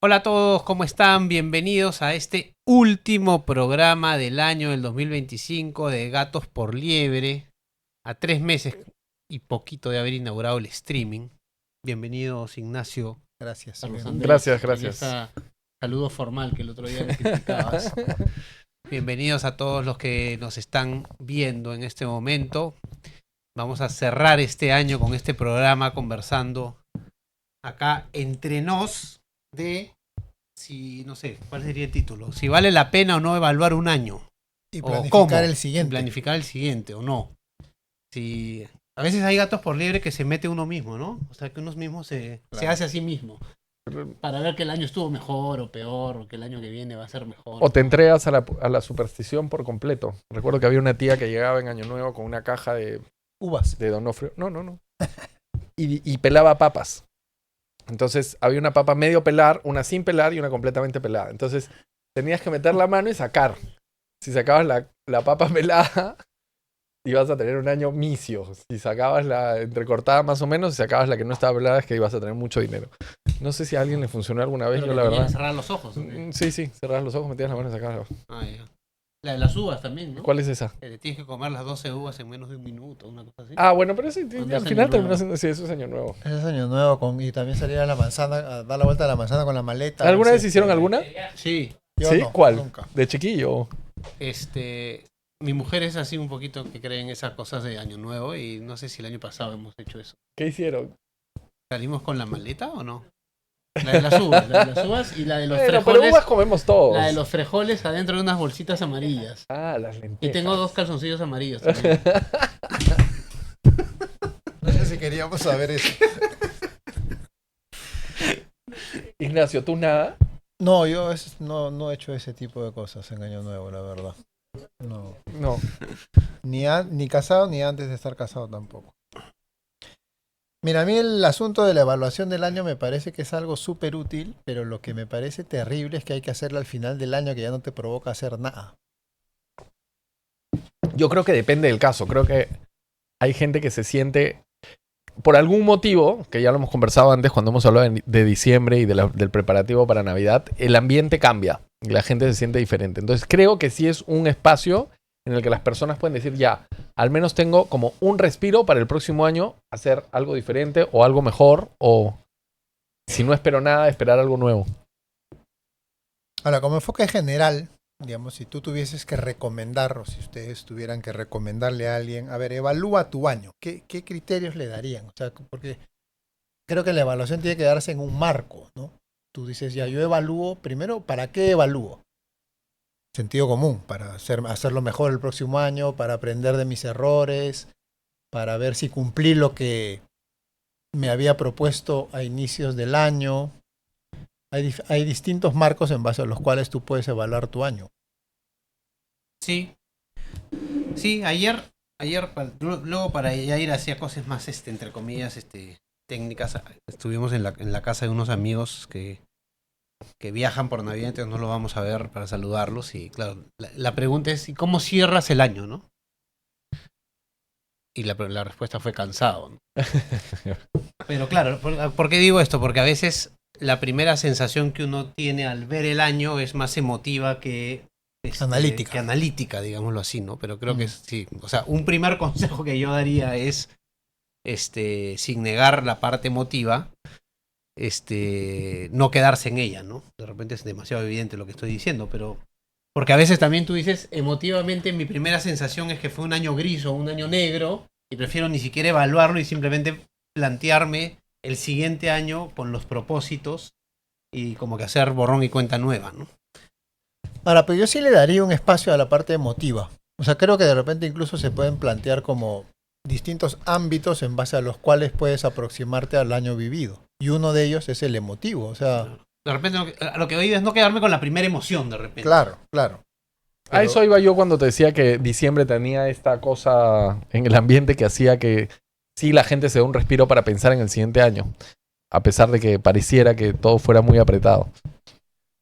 Hola a todos, ¿cómo están? Bienvenidos a este último programa del año del 2025 de Gatos por Liebre, a 3 meses y poquito de haber inaugurado el streaming. Bienvenidos, Ignacio. Gracias, Carlos bien. Andrés, Gracias, en gracias. esa saludo formal que el otro día me criticabas. Bienvenidos a todos los que nos están viendo en este momento. Vamos a cerrar este año con este programa conversando acá entre nos de si, no sé, ¿cuál sería el título? Si vale la pena o no evaluar un año. Y O planificar cómo, el siguiente. planificar el siguiente o no. Si a veces hay gatos por liebre que se mete uno mismo, ¿no? O sea, que uno mismo se Claro. hace a sí mismo. Para ver que el año estuvo mejor o peor, o que el año que viene va a ser mejor. O te entregas a la superstición por completo. Recuerdo que había una tía que llegaba en Año Nuevo con una caja Uvas. de Donofrio. No. Y pelaba papas. Entonces había una papa medio pelar, una sin pelar y una completamente pelada. Entonces tenías que meter la mano y sacar. Si sacabas la papa pelada, ibas a tener un año misio. Si sacabas la entrecortada más o menos, si sacabas la que no estaba pelada, es que ibas a tener mucho dinero. No sé si a alguien le funcionó alguna vez, Pero yo que la tenías que verdad. cerrar los ojos, ¿o qué? Sí, cerrabas los ojos, metías la mano y sacabas. Ah, ya. La de las uvas también, ¿no? ¿Cuál es esa? Que te tienes que comer las 12 uvas en menos de un minuto, una cosa así. Ah, bueno, pero sí, ¿Dónde al es final Año terminó Nuevo? siendo, sí, eso es Año Nuevo. Ese es año nuevo y también salir a la manzana, a dar la vuelta a la manzana con la maleta. ¿Alguna No vez sé, hicieron alguna? Sí, Yo ¿Sí? no, ¿Cuál? nunca. ¿De chiquillo? mi mujer es así un poquito que cree en esas cosas de Año Nuevo y no sé si el año pasado hemos hecho eso. ¿Qué hicieron? ¿Salimos con la maleta o no? La de las uvas y la de los Bueno, pero frijoles. uvas comemos todos. La de los frijoles adentro de unas bolsitas amarillas. Ah, las Y lentejas. tengo 2 calzoncillos amarillos también. No sé si queríamos saber eso. Ignacio, ¿tú nada? No, yo no he hecho ese tipo de cosas en año nuevo, la verdad. No. No. Ni casado ni antes de estar casado tampoco. Mira, a mí el asunto de la evaluación del año me parece que es algo súper útil, pero lo que me parece terrible es que hay que hacerlo al final del año que ya no te provoca hacer nada. Yo creo que depende del caso. Creo que hay gente que se siente, por algún motivo, que ya lo hemos conversado antes cuando hemos hablado de diciembre y del preparativo para Navidad, el ambiente cambia y la gente se siente diferente. Entonces creo que sí es un espacio en el que las personas pueden decir, ya, al menos tengo como un respiro para el próximo año hacer algo diferente o algo mejor, o si no espero nada, esperar algo nuevo. Ahora, como enfoque general, digamos, si tú tuvieses que recomendar, o si ustedes tuvieran que recomendarle a alguien, a ver, evalúa tu año, ¿qué criterios le darían? O sea, porque creo que la evaluación tiene que darse en un marco, ¿no? Tú dices, ya, yo evalúo, primero, ¿para qué evalúo? Sentido común, para hacerlo mejor el próximo año, para aprender de mis errores, para ver si cumplí lo que me había propuesto a inicios del año. Hay distintos marcos en base a los cuales tú puedes evaluar tu año. Sí. Sí, luego para ya ir hacia cosas más, entre comillas, técnicas, estuvimos en la casa de unos amigos que viajan por Navidad, entonces no lo vamos a ver para saludarlos. Y claro, la pregunta es, ¿y cómo cierras el año, no? Y la respuesta fue cansado, ¿no? Pero claro, ¿por qué digo esto? Porque a veces la primera sensación que uno tiene al ver el año es más emotiva que analítica, digámoslo así, ¿no? Pero creo que sí. O sea, un primer consejo que yo daría es, sin negar la parte emotiva, no quedarse en ella, ¿no? De repente es demasiado evidente lo que estoy diciendo, pero porque a veces también tú dices, emotivamente mi primera sensación es que fue un año gris o un año negro y prefiero ni siquiera evaluarlo y simplemente plantearme el siguiente año con los propósitos y como que hacer borrón y cuenta nueva, ¿no? Ahora, pero yo sí le daría un espacio a la parte emotiva. O sea, creo que de repente incluso se pueden plantear como distintos ámbitos en base a los cuales puedes aproximarte al año vivido. Y uno de ellos es el emotivo. O sea, de repente lo que digo es no quedarme con la primera emoción de repente. Claro. A eso iba yo cuando te decía que diciembre tenía esta cosa en el ambiente que hacía que sí la gente se dé un respiro para pensar en el siguiente año, a pesar de que pareciera que todo fuera muy apretado.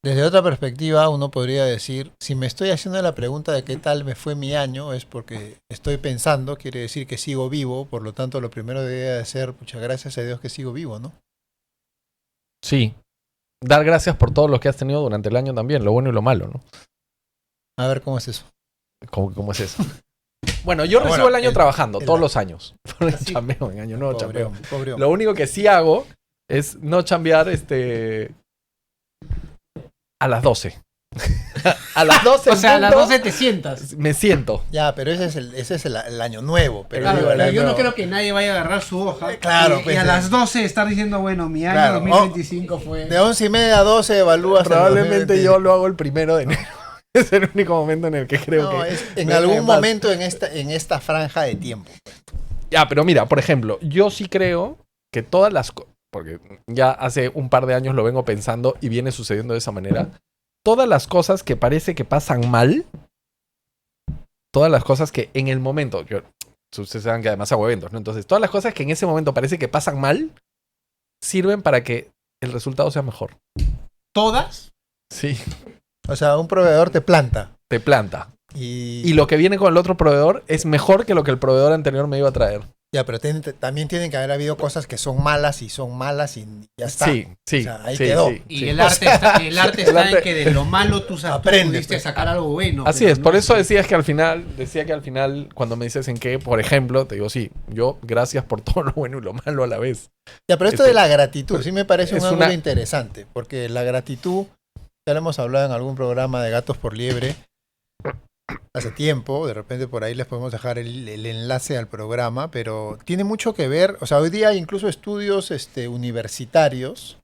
Desde otra perspectiva, uno podría decir, si me estoy haciendo la pregunta de qué tal me fue mi año, es porque estoy pensando, quiere decir que sigo vivo, por lo tanto lo primero debería de ser, muchas gracias a Dios que sigo vivo, ¿no? Sí, dar gracias por todo lo que has tenido durante el año también, lo bueno y lo malo, ¿no? A ver, ¿cómo es eso? ¿Cómo es eso? Bueno, yo recibo bueno, el año trabajando, todos año. los años. Así. Chambeo, en año nuevo chambeo. Pobre hombre. Lo único que sí hago es no chambear a las 12. A las 12. O sea, a las punto, 12 te sientas. me siento. Ya, pero ese es el año nuevo. Pero Claro, digo, el pero yo año- no creo que nadie vaya a agarrar su hoja Claro, y pues, a las 12 estar diciendo, bueno, mi año Claro, 2025 fue... De 11:30 a 12 evalúas. el Probablemente 2020. yo lo hago el 1 de enero. Es el único momento en el que creo No, que... es en me algún pasa. momento en esta franja de tiempo. Ya, pero mira, por ejemplo, yo sí creo que todas las cosas, porque ya hace un par de años lo vengo pensando y viene sucediendo de esa manera, todas las cosas que parece que pasan mal, todas las cosas que en el momento, ustedes saben que además hago eventos, ¿no? Entonces, todas las cosas que en ese momento parece que pasan mal, sirven para que el resultado sea mejor. ¿Todas? Sí, O sea, un proveedor te planta. te planta. Y Y lo que viene con el otro proveedor es mejor que lo que el proveedor anterior me iba a traer. ya, pero también tienen que haber habido cosas que son malas y ya está. Sí, sí. O sea, ahí sí, quedó. sí, Y sí. el arte está en arte- que de lo malo tú Aprende, pudiste pues. sacar algo bueno. Así pero es, no por eso decía que al final, cuando me dices en qué, por ejemplo, te digo, sí, yo gracias por todo lo bueno y lo malo a la vez. Ya, pero esto de la gratitud sí me parece un es ángulo una- interesante, porque la gratitud, ya lo hemos hablado en algún programa de Gatos por Liebre hace tiempo, de repente por ahí les podemos dejar el enlace al programa, pero tiene mucho que ver, o sea, hoy día hay incluso estudios universitarios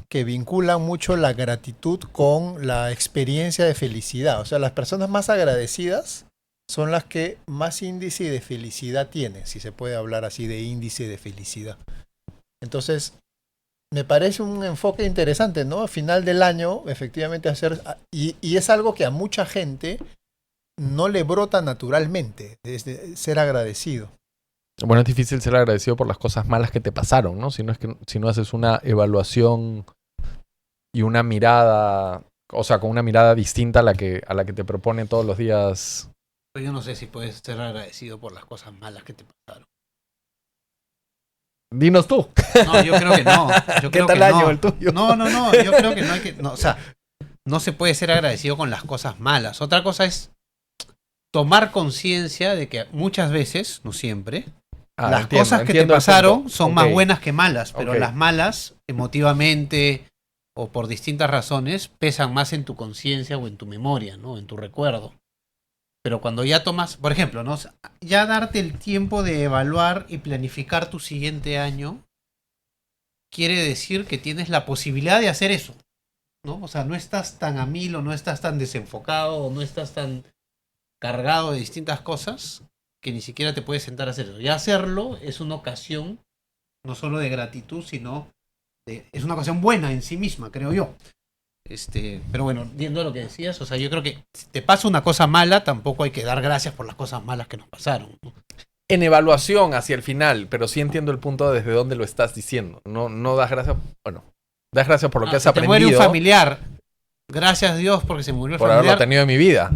que vinculan mucho la gratitud con la experiencia de felicidad. O sea, las personas más agradecidas son las que más índice de felicidad tienen, si se puede hablar así de índice de felicidad. Entonces, me parece un enfoque interesante, ¿no? A final del año, efectivamente, y es algo que a mucha gente no le brota naturalmente, desde ser agradecido. Bueno, es difícil ser agradecido por las cosas malas que te pasaron, ¿no? Si no haces una evaluación y una mirada, o sea, con una mirada distinta a la que te propone todos los días. Pero yo no sé si puedes ser agradecido por las cosas malas que te pasaron. Dinos tú. No, yo creo que no. Yo ¿Qué creo tal que año no. el tuyo? No, yo creo que no hay que... No, o sea, no se puede ser agradecido con las cosas malas. Otra cosa es tomar conciencia de que muchas veces, no siempre, las cosas que te entiendo el pasaron punto. son Ok. más buenas que malas, pero Ok. las malas, emotivamente o por distintas razones, pesan más en tu conciencia o en tu memoria, ¿no? En tu recuerdo. Pero cuando ya tomas, por ejemplo, ¿no? Ya darte el tiempo de evaluar y planificar tu siguiente año quiere decir que tienes la posibilidad de hacer eso, ¿no? O sea, no estás tan a mil o no estás tan desenfocado o no estás tan cargado de distintas cosas que ni siquiera te puedes sentar a hacer eso. Ya hacerlo es una ocasión no solo de gratitud, sino es una ocasión buena en sí misma, creo yo. Pero bueno, viendo lo que decías, o sea, yo creo que si te pasa una cosa mala, tampoco hay que dar gracias por las cosas malas que nos pasaron, ¿no? En evaluación hacia el final, pero sí entiendo el punto desde dónde lo estás diciendo. No das gracias, bueno, das gracias por lo que has Si te muere aprendido, un familiar, gracias a Dios porque se murió el por haberlo familiar. tenido en mi vida.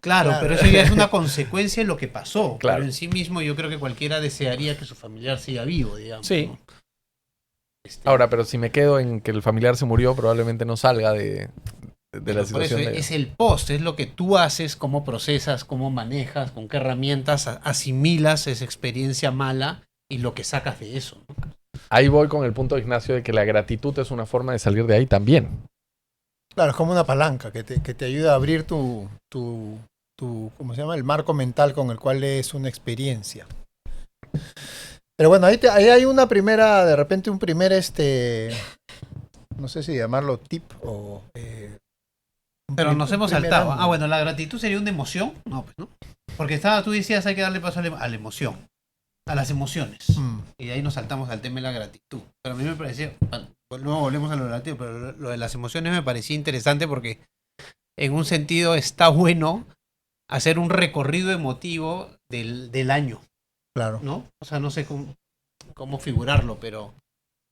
Claro, Claro. pero eso ya es una consecuencia de lo que pasó. Claro. Pero en sí mismo yo creo que cualquiera desearía que su familiar siga vivo, digamos. Sí. ¿no? Ahora, pero si me quedo en que el familiar se murió, probablemente no salga de Pero la por eso situación. es el post, es lo que tú haces, cómo procesas, cómo manejas, con qué herramientas asimilas esa experiencia mala y lo que sacas de eso, ¿no? Ahí voy con el punto de Ignacio de que la gratitud es una forma de salir de ahí también. Claro, es como una palanca que te ayuda a abrir tu, ¿cómo se llama? El marco mental con el cual es una experiencia. Pero bueno, ahí hay una primera, de repente un primer, no sé si llamarlo tip o... Pero nos hemos primer saltado. ángulo. Bueno, la gratitud sería una emoción. No, pues no. Porque tú decías hay que darle paso a la emoción, a las emociones. Mm. Y de ahí nos saltamos al tema de la gratitud. Pero a mí me pareció, luego volvemos a lo relativo, pero lo de las emociones me parecía interesante porque en un sentido está bueno hacer un recorrido emotivo del año, Claro. ¿no? O sea, no sé cómo figurarlo, pero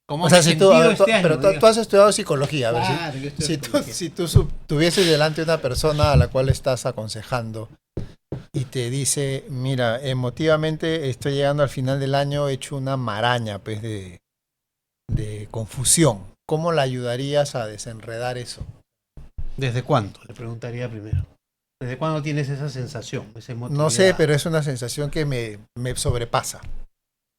¿cómo O sea, me he si tú, sentido este año? pero tú Diga. has estudiado psicología, a ver, Claro, yo estoy si en tú, psicología. si tú tuvieses delante una persona a la cual estás aconsejando y te dice, mira, emotivamente estoy llegando al final del año hecho una maraña pues de confusión. ¿cómo la ayudarías a desenredar eso? ¿Desde cuándo? Le preguntaría primero. ¿Desde cuándo tienes esa sensación, esa emotividad? No sé, pero es una sensación que me sobrepasa.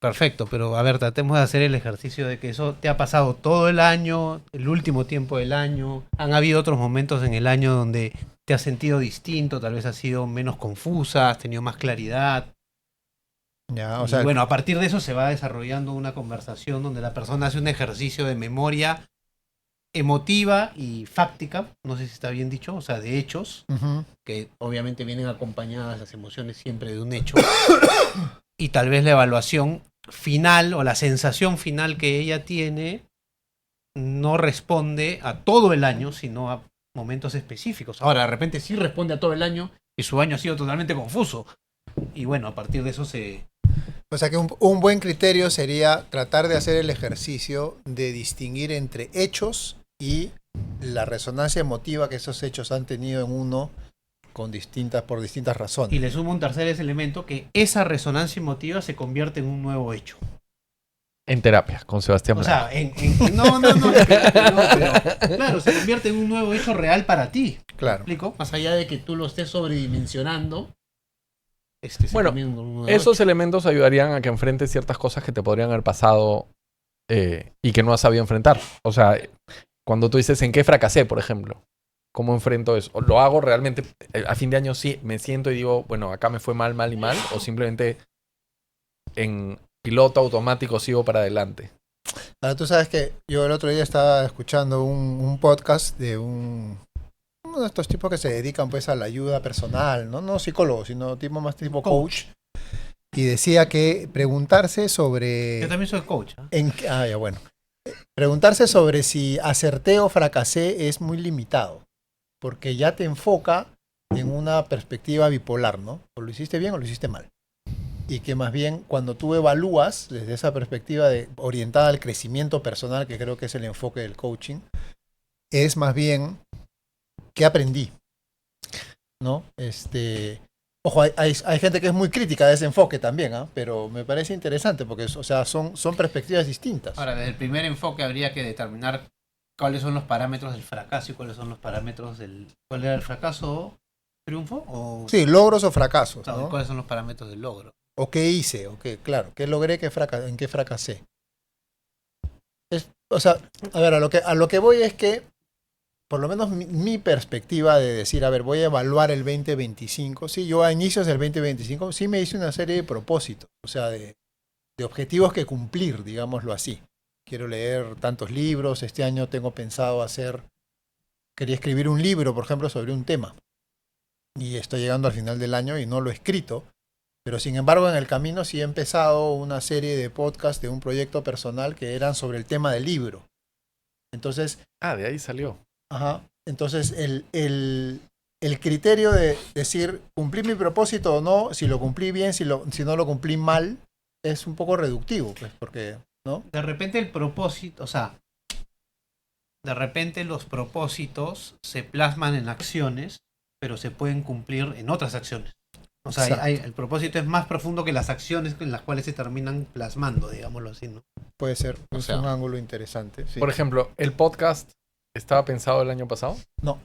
Perfecto, pero a ver, tratemos de hacer el ejercicio de que eso te ha pasado todo el año, el último tiempo del año. Han habido otros momentos en el año donde te has sentido distinto, tal vez has sido menos confusa, has tenido más claridad. Ya, o Y sea, bueno, a partir de eso se va desarrollando una conversación donde la persona hace un ejercicio de memoria emotiva y fáctica, no sé si está bien dicho, o sea, de hechos, ujú. que obviamente vienen acompañadas las emociones siempre de un hecho, y tal vez la evaluación final o la sensación final que ella tiene no responde a todo el año, sino a momentos específicos. Ahora, de repente sí responde a todo el año y su año ha sido totalmente confuso. Y bueno, a partir de eso se... O sea que un buen criterio sería tratar de hacer el ejercicio de distinguir entre hechos y la resonancia emotiva que esos hechos han tenido en uno por distintas razones. Y le sumo un tercer elemento, que esa resonancia emotiva se convierte en un nuevo hecho. En terapia, con Sebastián O Blanco. sea, no, pero, claro, se convierte en un nuevo hecho real para ti. ¿Me Claro. explico? Más allá de que tú lo estés sobredimensionando, se Bueno, convierte en un nuevo Esos hecho. elementos ayudarían a que enfrentes ciertas cosas que te podrían haber pasado y que no has sabido enfrentar. O sea, cuando tú dices, ¿en qué fracasé, por ejemplo? ¿Cómo enfrento eso? ¿O lo hago realmente a fin de año sí me siento y digo, bueno, acá me fue mal, mal y mal? ¿O simplemente en piloto automático sigo para adelante? Ahora, tú sabes que yo el otro día estaba escuchando un podcast de uno de estos tipos que se dedican pues a la ayuda personal, no psicólogos, sino más tipo coach. Y decía que preguntarse sobre... Yo también soy coach. ¿Ah? Ya bueno. Preguntarse sobre si acerté o fracasé es muy limitado, porque ya te enfoca en una perspectiva bipolar, ¿no? O lo hiciste bien o lo hiciste mal. Y que más bien cuando tú evalúas desde esa perspectiva orientada al crecimiento personal, que creo que es el enfoque del coaching, es más bien qué aprendí, ¿no? Ojo, hay gente que es muy crítica de ese enfoque también, ¿ah? Pero me parece interesante porque, o sea, son perspectivas distintas. Ahora, desde el primer enfoque habría que determinar cuáles son los parámetros del fracaso y cuáles son los parámetros del... ¿Cuál era el fracaso? ¿Triunfo? O, Sí, logros o fracasos, o sea, ¿no? ¿cuáles son los parámetros del logro? O qué hice, claro, qué logré, en qué fracasé. O sea, a ver, a lo que voy es que, por lo menos mi perspectiva de decir, a ver, voy a evaluar el 2025. Sí, yo a inicios del 2025 sí me hice una serie de propósitos, o sea, de objetivos que cumplir, digámoslo así. Quiero leer tantos libros, este año tengo pensado quería escribir un libro, por ejemplo, sobre un tema. Y estoy llegando al final del año y no lo he escrito. Pero sin embargo, en el camino sí he empezado una serie de podcasts de un proyecto personal que eran sobre el tema del libro. Entonces, De ahí salió. ajá, entonces el criterio de decir, ¿cumplí mi propósito o no? Si lo cumplí bien, si no lo cumplí mal, es un poco reductivo, pues, porque, ¿no? De repente el propósito, o sea, de repente los propósitos se plasman en acciones, pero se pueden cumplir en otras acciones. O sea, Exacto. el propósito es más profundo que las acciones en las cuales se terminan plasmando, digámoslo así, ¿no? Puede ser, O es sea, un ángulo interesante. Sí. Por ejemplo, ¿el podcast estaba pensado el año pasado? No.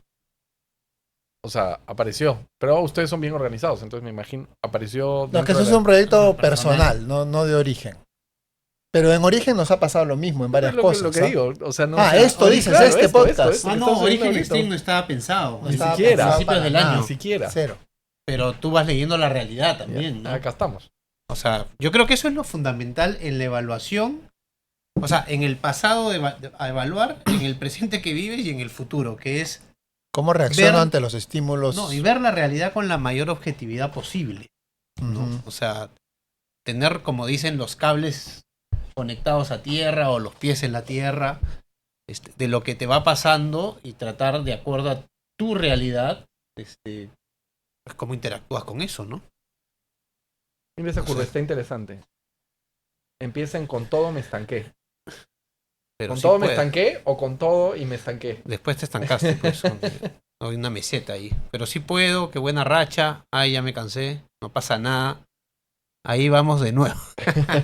O sea, apareció. Pero ustedes son bien organizados, entonces me imagino, apareció... No, es que dentro eso de es un proyecto personal. personal, no de origen. Pero en origen nos ha pasado lo mismo en varias cosas. Lo que ¿ah? digo, o sea, no... Ah, o sea, esto dices, este podcast. Ah, que no, estás Origen oyendo Extreme ahorita. no estaba pensado. No Ni estaba siquiera. pensado Principios para del nada. año. Ni siquiera. Cero. Pero tú vas leyendo la realidad también, ¿no? Acá estamos. O sea, yo creo que eso es lo fundamental en la evaluación. O sea, en el pasado a evaluar, en el presente que vives y en el futuro, que es... ¿Cómo reacciono Ver- ante los estímulos? No, y ver la realidad con la mayor objetividad posible, ¿no? Ujú. O sea, tener, como dicen, los cables conectados a tierra o los pies en la tierra, de lo que te va pasando y tratar de acuerdo a tu realidad, pues cómo interactúas con eso, ¿no? Mira esa No curva, sé. está interesante. Empiecen con todo me estanqué. Pero ¿Con sí todo me puede. estanqué o con todo y me estanqué? Después te estancaste, pues, hay una meseta ahí. Pero sí puedo, qué buena racha, ay, ya me cansé, no pasa nada. Ahí vamos de nuevo.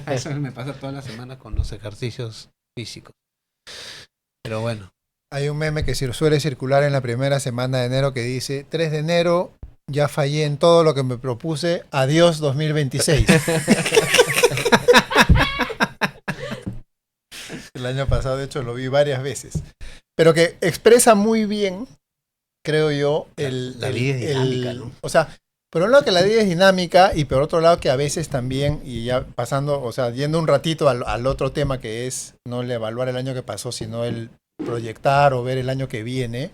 Eso me pasa toda la semana con los ejercicios físicos. Pero bueno. Hay un meme que suele circular en la primera semana de enero que dice: 3 de enero, ya fallé en todo lo que me propuse, adiós 2026. El año pasado, de hecho, lo vi varias veces. Pero que expresa muy bien, creo yo, La vida es dinámica, ¿no? O sea, por un lado que la vida es dinámica y por otro lado que a veces también, y ya pasando, o sea, yendo un ratito al otro tema que es no el evaluar el año que pasó, sino el proyectar o ver el año que viene.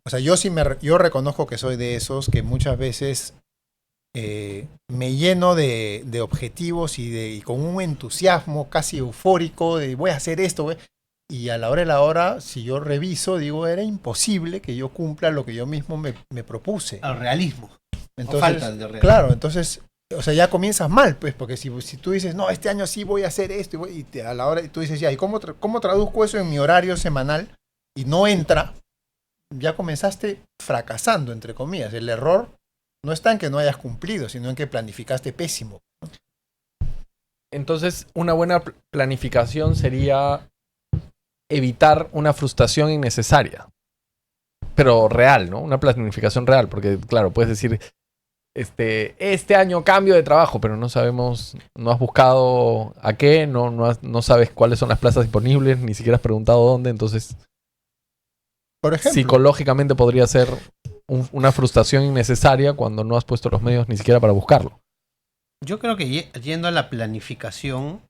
O sea, yo reconozco que soy de esos que muchas veces me lleno de objetivos y con un entusiasmo casi eufórico de voy a hacer esto, y a la hora de la hora, si yo reviso, digo, era imposible que yo cumpla lo que yo mismo me propuse. Al realismo. Entonces, falta de realismo. claro, entonces, o sea, ya comienzas mal, pues, porque si tú dices, no, este año sí voy a hacer esto, a la hora tú dices, ya, ¿y cómo traduzco eso en mi horario semanal? Y no entra, ya comenzaste fracasando, entre comillas. El error no está en que no hayas cumplido, sino en que planificaste pésimo. Entonces, una buena planificación sería evitar una frustración innecesaria. Pero real, ¿no? Una planificación real, porque claro, puedes decir, este año cambio de trabajo, pero no sabemos, no has buscado a qué, no sabes cuáles son las plazas disponibles, ni siquiera has preguntado dónde, entonces Por ejemplo, psicológicamente podría ser una frustración innecesaria cuando no has puesto los medios ni siquiera para buscarlo. Yo creo que yendo a la planificación,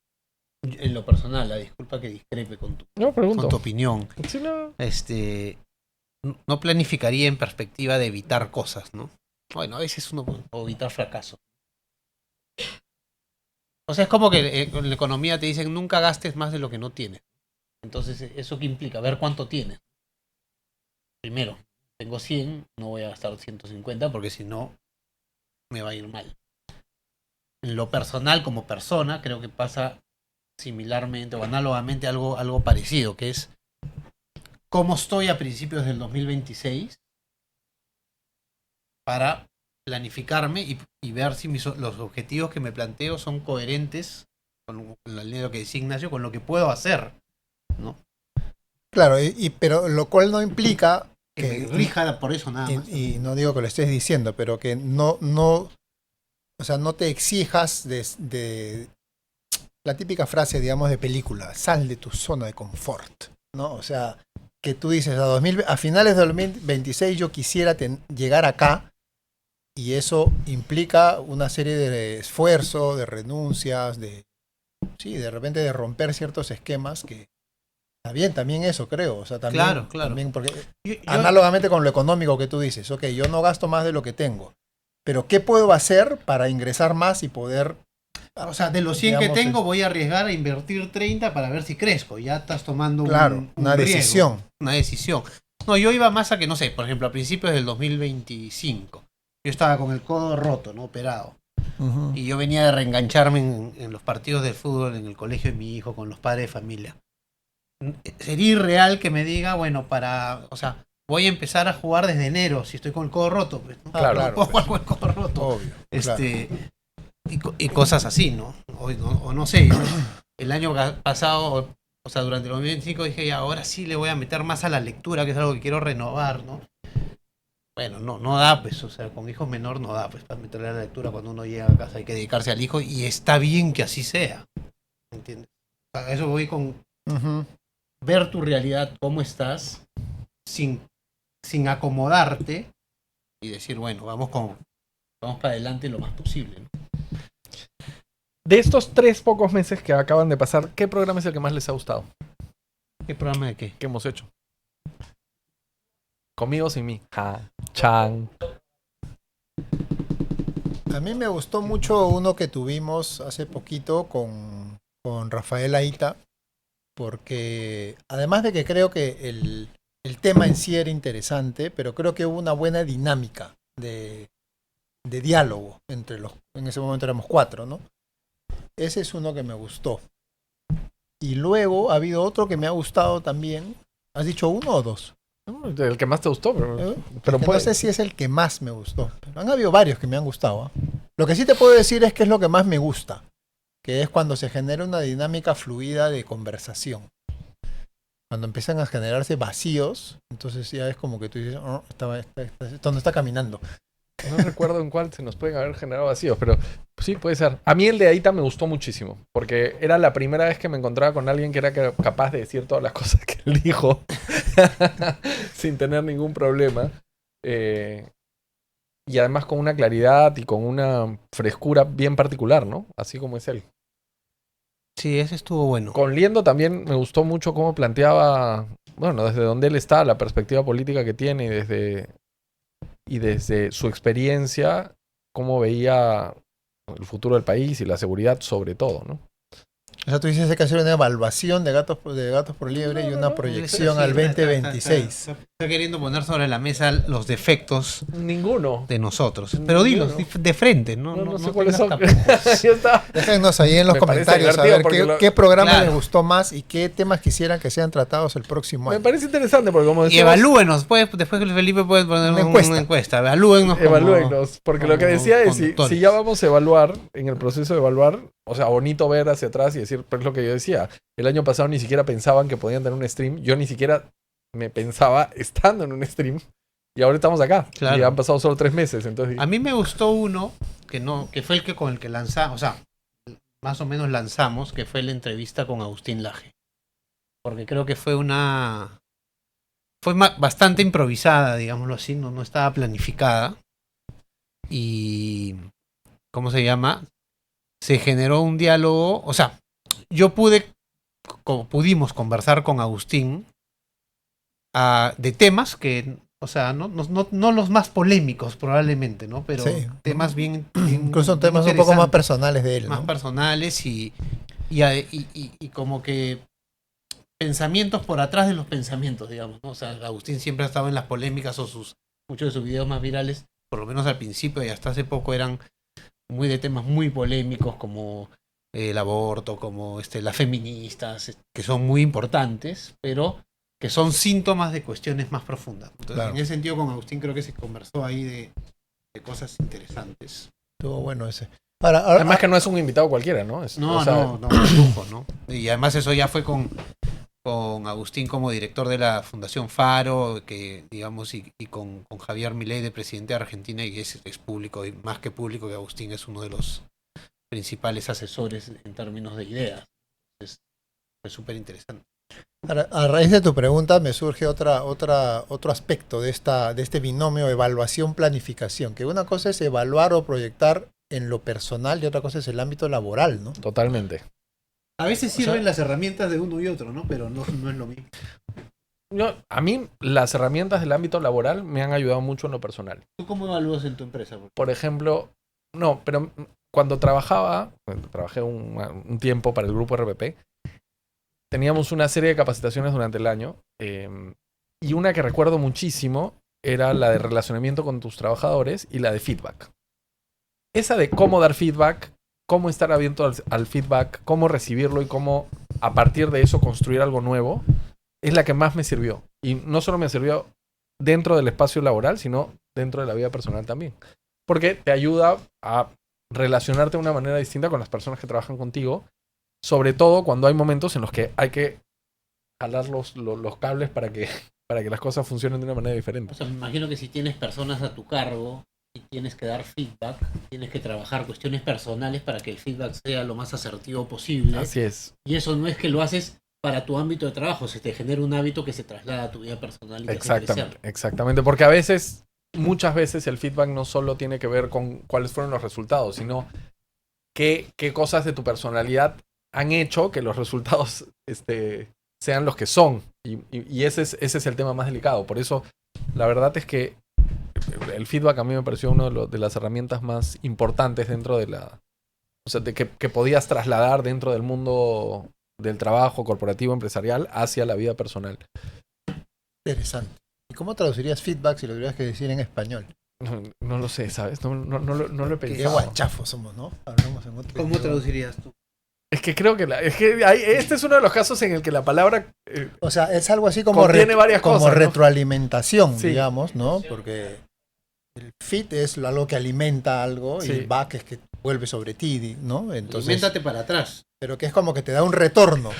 en lo personal, disculpa que discrepe con tu pregunto. opinión, Sí, no. no planificaría en perspectiva de evitar cosas, ¿no? Bueno, a veces uno puede evitar fracaso. O sea, es como que en la economía te dicen nunca gastes más de lo que no tienes. Entonces, ¿eso qué implica? Ver cuánto tienes. Primero, tengo 100, no voy a gastar 150 porque si no, me va a ir mal. En lo personal, como persona, creo que pasa similarmente o análogamente algo parecido, que es cómo estoy a principios del 2026 para planificarme y ver si los objetivos que me planteo son coherentes con la línea que dice Ignacio, con lo que puedo hacer, ¿no? claro, pero lo cual no implica Que me rija por eso nada más. y no digo que lo estés diciendo, pero que no, o sea, no te exijas de la típica frase, digamos, de película: sal de tu zona de confort, ¿no? O sea, que tú dices, a finales de 2026 yo quisiera llegar acá, y eso implica una serie de esfuerzos, de renuncias, de repente de romper ciertos esquemas que está bien, también eso creo, o sea, también, Claro. también porque Yo- análogamente con lo económico que tú dices, ok, yo no gasto más de lo que tengo, pero ¿qué puedo hacer para ingresar más y poder... O sea, de los 100 que digamos, tengo voy a arriesgar a invertir 30 para ver si crezco. Ya estás tomando claro, una riesgo, decisión. una decisión. No, yo iba más a que, no sé, por ejemplo, a principios del 2025. Yo estaba con el codo roto, ¿no? Operado. Ujú. Y yo venía de reengancharme en los partidos de fútbol en el colegio de mi hijo, con los padres de familia. Sería irreal que me diga, bueno, o sea, voy a empezar a jugar desde enero si estoy con el codo roto. Pues, ¿no? Claro, No puedo jugar con el codo roto. Obvio. Claro. Y cosas así, ¿no? O no sé, el año pasado, o sea, durante el 2025 dije, ya, ahora sí le voy a meter más a la lectura, que es algo que quiero renovar, ¿no? Bueno, no da, pues, o sea, con hijos menor no da, pues, para meterle a la lectura cuando uno llega a casa hay que dedicarse al hijo y está bien que así sea, ¿entiendes? O sea, a eso voy con Ujú. ver tu realidad, cómo estás, sin acomodarte y decir, bueno, vamos para adelante lo más posible, ¿no? De estos 3 pocos meses que acaban de pasar, ¿qué programa es el que más les ha gustado? ¿Qué programa de qué? ¿Qué hemos hecho? Conmigo o sin mí. Chan. A mí me gustó mucho uno que tuvimos hace poquito con Rafael Aita, porque además de que creo que el tema en sí era interesante, pero creo que hubo una buena dinámica de diálogo entre en ese momento éramos 4, ¿no? Ese es uno que me gustó. Y luego ha habido otro que me ha gustado también. ¿Has dicho 1 o 2? El que más te gustó, pero Que no sé si es el que más me gustó. Pero han habido varios que me han gustado, ¿eh? Lo que sí te puedo decir es que es lo que más me gusta, que es cuando se genera una dinámica fluida de conversación. cuando empiezan a generarse vacíos, entonces ya es como que tú dices, oh, esto no está caminando. No recuerdo en cuál se nos pueden haber generado vacíos, pero sí, puede ser. A mí el de Aita me gustó muchísimo, porque era la primera vez que me encontraba con alguien que era capaz de decir todas las cosas que él dijo sin tener ningún problema. Y además con una claridad y con una frescura bien particular, ¿no? Así como es él. Sí, ese estuvo bueno. Con Liendo también me gustó mucho cómo planteaba, bueno, desde donde él está, la perspectiva política que tiene y desde su experiencia, cómo veía el futuro del país y la seguridad sobre todo, ¿no? O sea, tú dices que hay que hacer una evaluación de Gatos por Liebre y una proyección al 2026. Está queriendo poner sobre la mesa los defectos Ninguno. de nosotros. Pero dilos de frente, ¿no? No sé no cuáles son. tengas tapujos. Ya está. Déjennos ahí en los Me parece comentarios a ver divertido porque qué programa Claro. les gustó más y qué temas quisieran que sean tratados el próximo Me año. parece interesante porque como Y decíamos, evalúenos, después que Felipe puede poner Una una encuesta. encuesta. Evalúennos. evalúennos, porque lo que como decía es, conductores. si ya vamos a evaluar, en el proceso de evaluar, o sea, bonito ver hacia atrás y decir, pues lo que yo decía, el año pasado ni siquiera pensaban que podían tener un stream, yo ni siquiera me pensaba estando en un stream, y ahora estamos acá, Claro. y han pasado solo 3 meses, entonces... A mí me gustó uno que fue el que con el que lanzamos, o sea, más o menos lanzamos, que fue la entrevista con Agustín Laje. Porque creo que fue bastante improvisada, digámoslo así, no estaba planificada. Y ¿cómo se llama? Se generó un diálogo, o sea, pudimos conversar con Agustín de temas que, o sea, no los más polémicos probablemente, ¿no? Pero Sí. temas bien Incluso bien temas un poco más interesantes, personales de él, más ¿no? personales y como que pensamientos por atrás de los pensamientos, digamos, ¿no? O sea, Agustín siempre ha estado en las polémicas muchos de sus videos más virales, por lo menos al principio y hasta hace poco eran muy de temas muy polémicos como el aborto, como las feministas, que son muy importantes, pero que son síntomas de cuestiones más profundas. Entonces, Claro. en ese sentido, con Agustín creo que se conversó ahí de cosas interesantes. Estuvo bueno ese. Ahora, Además que no es un invitado cualquiera, ¿no? No, o sea, no, de lujo, ¿no? Y además eso ya fue con Agustín como director de la Fundación Faro, que digamos, y con Javier Milei de presidente de Argentina, y es público, y más que público, que Agustín es uno de los principales asesores en términos de ideas. Entonces, fue súper interesante. a raíz de tu pregunta me surge otro aspecto de este binomio evaluación-planificación, que una cosa es evaluar o proyectar en lo personal y otra cosa es el ámbito laboral, ¿no? totalmente. A veces O sea, sirven las herramientas de uno y otro, ¿no? Pero no es lo mismo. A mí las herramientas del ámbito laboral me han ayudado mucho en lo personal. ¿Tú cómo evalúas en tu empresa? Por ejemplo, pero cuando trabajé un tiempo para el grupo RPP, teníamos una serie de capacitaciones durante el año, y una que recuerdo muchísimo era la de relacionamiento con tus trabajadores y la de feedback. Esa de cómo dar feedback, cómo estar abierto al feedback, cómo recibirlo y cómo a partir de eso construir algo nuevo, es la que más me sirvió. Y no solo me sirvió dentro del espacio laboral, sino dentro de la vida personal también. Porque te ayuda a relacionarte de una manera distinta con las personas que trabajan contigo, sobre todo cuando hay momentos en los que hay que jalar los cables para que las cosas funcionen de una manera diferente. O sea, me imagino que si tienes personas a tu cargo y tienes que dar feedback, tienes que trabajar cuestiones personales para que el feedback sea lo más asertivo posible. Así es. Y eso no es que lo haces para tu ámbito de trabajo, se te genera un hábito que se traslada a tu vida personal y te hace crecer. Exactamente, porque muchas veces el feedback no solo tiene que ver con cuáles fueron los resultados, sino qué cosas de tu personalidad han hecho que los resultados sean los que son. Y ese es el tema más delicado. Por eso, la verdad es que el feedback a mí me pareció una de las herramientas más importantes dentro de o sea, de que podías trasladar dentro del mundo del trabajo corporativo empresarial hacia la vida personal. Interesante. ¿Y cómo traducirías feedback si lo tuvieras que decir en español? No lo sé, ¿sabes? No lo he Qué pensado. guachafos somos, ¿no? Hablamos en otro ¿Cómo idioma. traducirías tú? Es que creo que este es uno de los casos en el que la palabra O sea, es algo así como, contiene varias como cosas, ¿no? retroalimentación, Sí. digamos, ¿no? Porque el feed es algo que alimenta algo y Sí. el back es que vuelve sobre ti, ¿no? Entonces, Aliméntate para atrás. pero que es como que te da un retorno.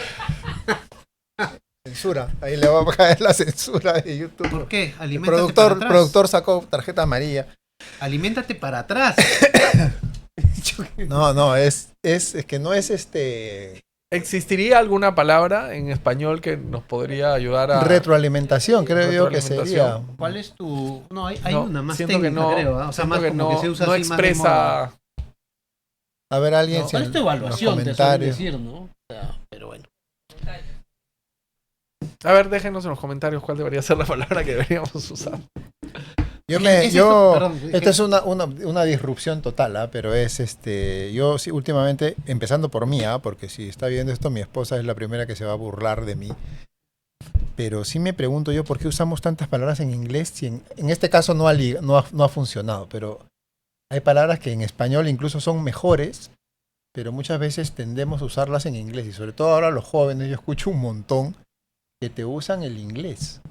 censura. Ahí le va a caer la censura de YouTube. ¿Por qué? El Aliméntate para atrás. productor sacó tarjeta amarilla. Aliméntate para atrás. No, es que no es ¿Existiría alguna palabra en español que nos podría ayudar a... retroalimentación, creo yo que Retroalimentación. sería. ¿Cuál es tu...? No, hay No, una más siento que técnica, no, creo. ¿Ah? O sea, siento más que como no, que se usa no así más de moda. expresa... A ver, alguien No, si ¿Cuál es tu en los evaluación? Te suelen comentarios. decir, ¿no? O sea, pero bueno. A ver, déjenos en los comentarios cuál debería ser la palabra que deberíamos usar. Perdón, Esta es una disrupción total, ¿ah? Pero es yo sí, últimamente, empezando por mí, porque si está viendo esto, mi esposa es la primera que se va a burlar de mí. Pero sí me pregunto yo por qué usamos tantas palabras en inglés si en este caso no ha funcionado, pero hay palabras que en español incluso son mejores, pero muchas veces tendemos a usarlas en inglés, y sobre todo ahora los jóvenes, yo escucho un montón que te usan el inglés.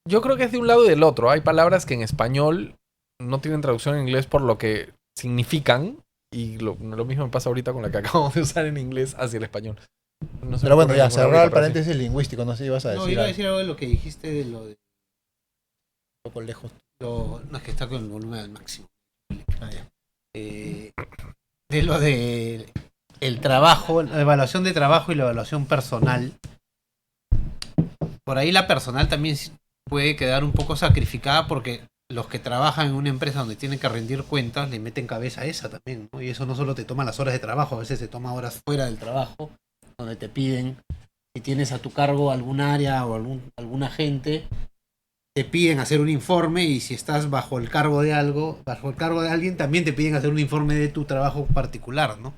Yo creo que es de un lado y del otro. Hay palabras que en español no tienen traducción en inglés por lo que significan, y lo mismo me pasa ahorita con la que acabamos de usar en inglés hacia el español. No se Pero me bueno, ocurre ya, ninguna cerrar ahorita, el pero sí. paréntesis lingüístico, no sé si ibas a decir No, iba a algo. decir algo de lo que dijiste de lo de... Un poco lejos. No, es que está con el volumen al máximo. Ah, ya. De lo de el trabajo, la evaluación de trabajo y la evaluación personal. Por ahí la personal también puede quedar un poco sacrificada porque los que trabajan en una empresa donde tienen que rendir cuentas le meten cabeza a esa también, ¿no? Y eso no solo te toma las horas de trabajo, a veces se toma horas fuera del trabajo, donde te piden, si tienes a tu cargo algún área o algún agente, te piden hacer un informe, y si estás bajo el cargo de alguien, también te piden hacer un informe de tu trabajo particular, ¿no?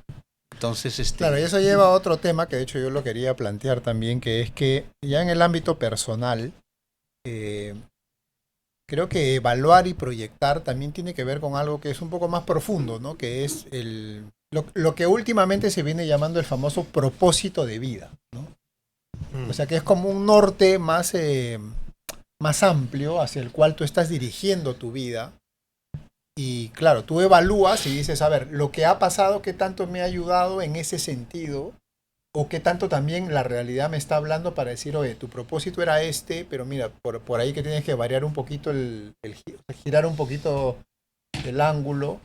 Entonces, Claro, y eso lleva a otro tema que de hecho yo lo quería plantear también, que es que ya en el ámbito personal, creo que evaluar y proyectar también tiene que ver con algo que es un poco más profundo, ¿no? Que es lo que últimamente se viene llamando el famoso propósito de vida, ¿no? O sea, que es como un norte más amplio hacia el cual tú estás dirigiendo tu vida. Y claro, tú evalúas y dices, a ver, lo que ha pasado, ¿qué tanto me ha ayudado en ese sentido? O qué tanto también la realidad me está hablando para decir, oye, tu propósito era pero mira, por ahí que tienes que variar un poquito girar un poquito el ángulo,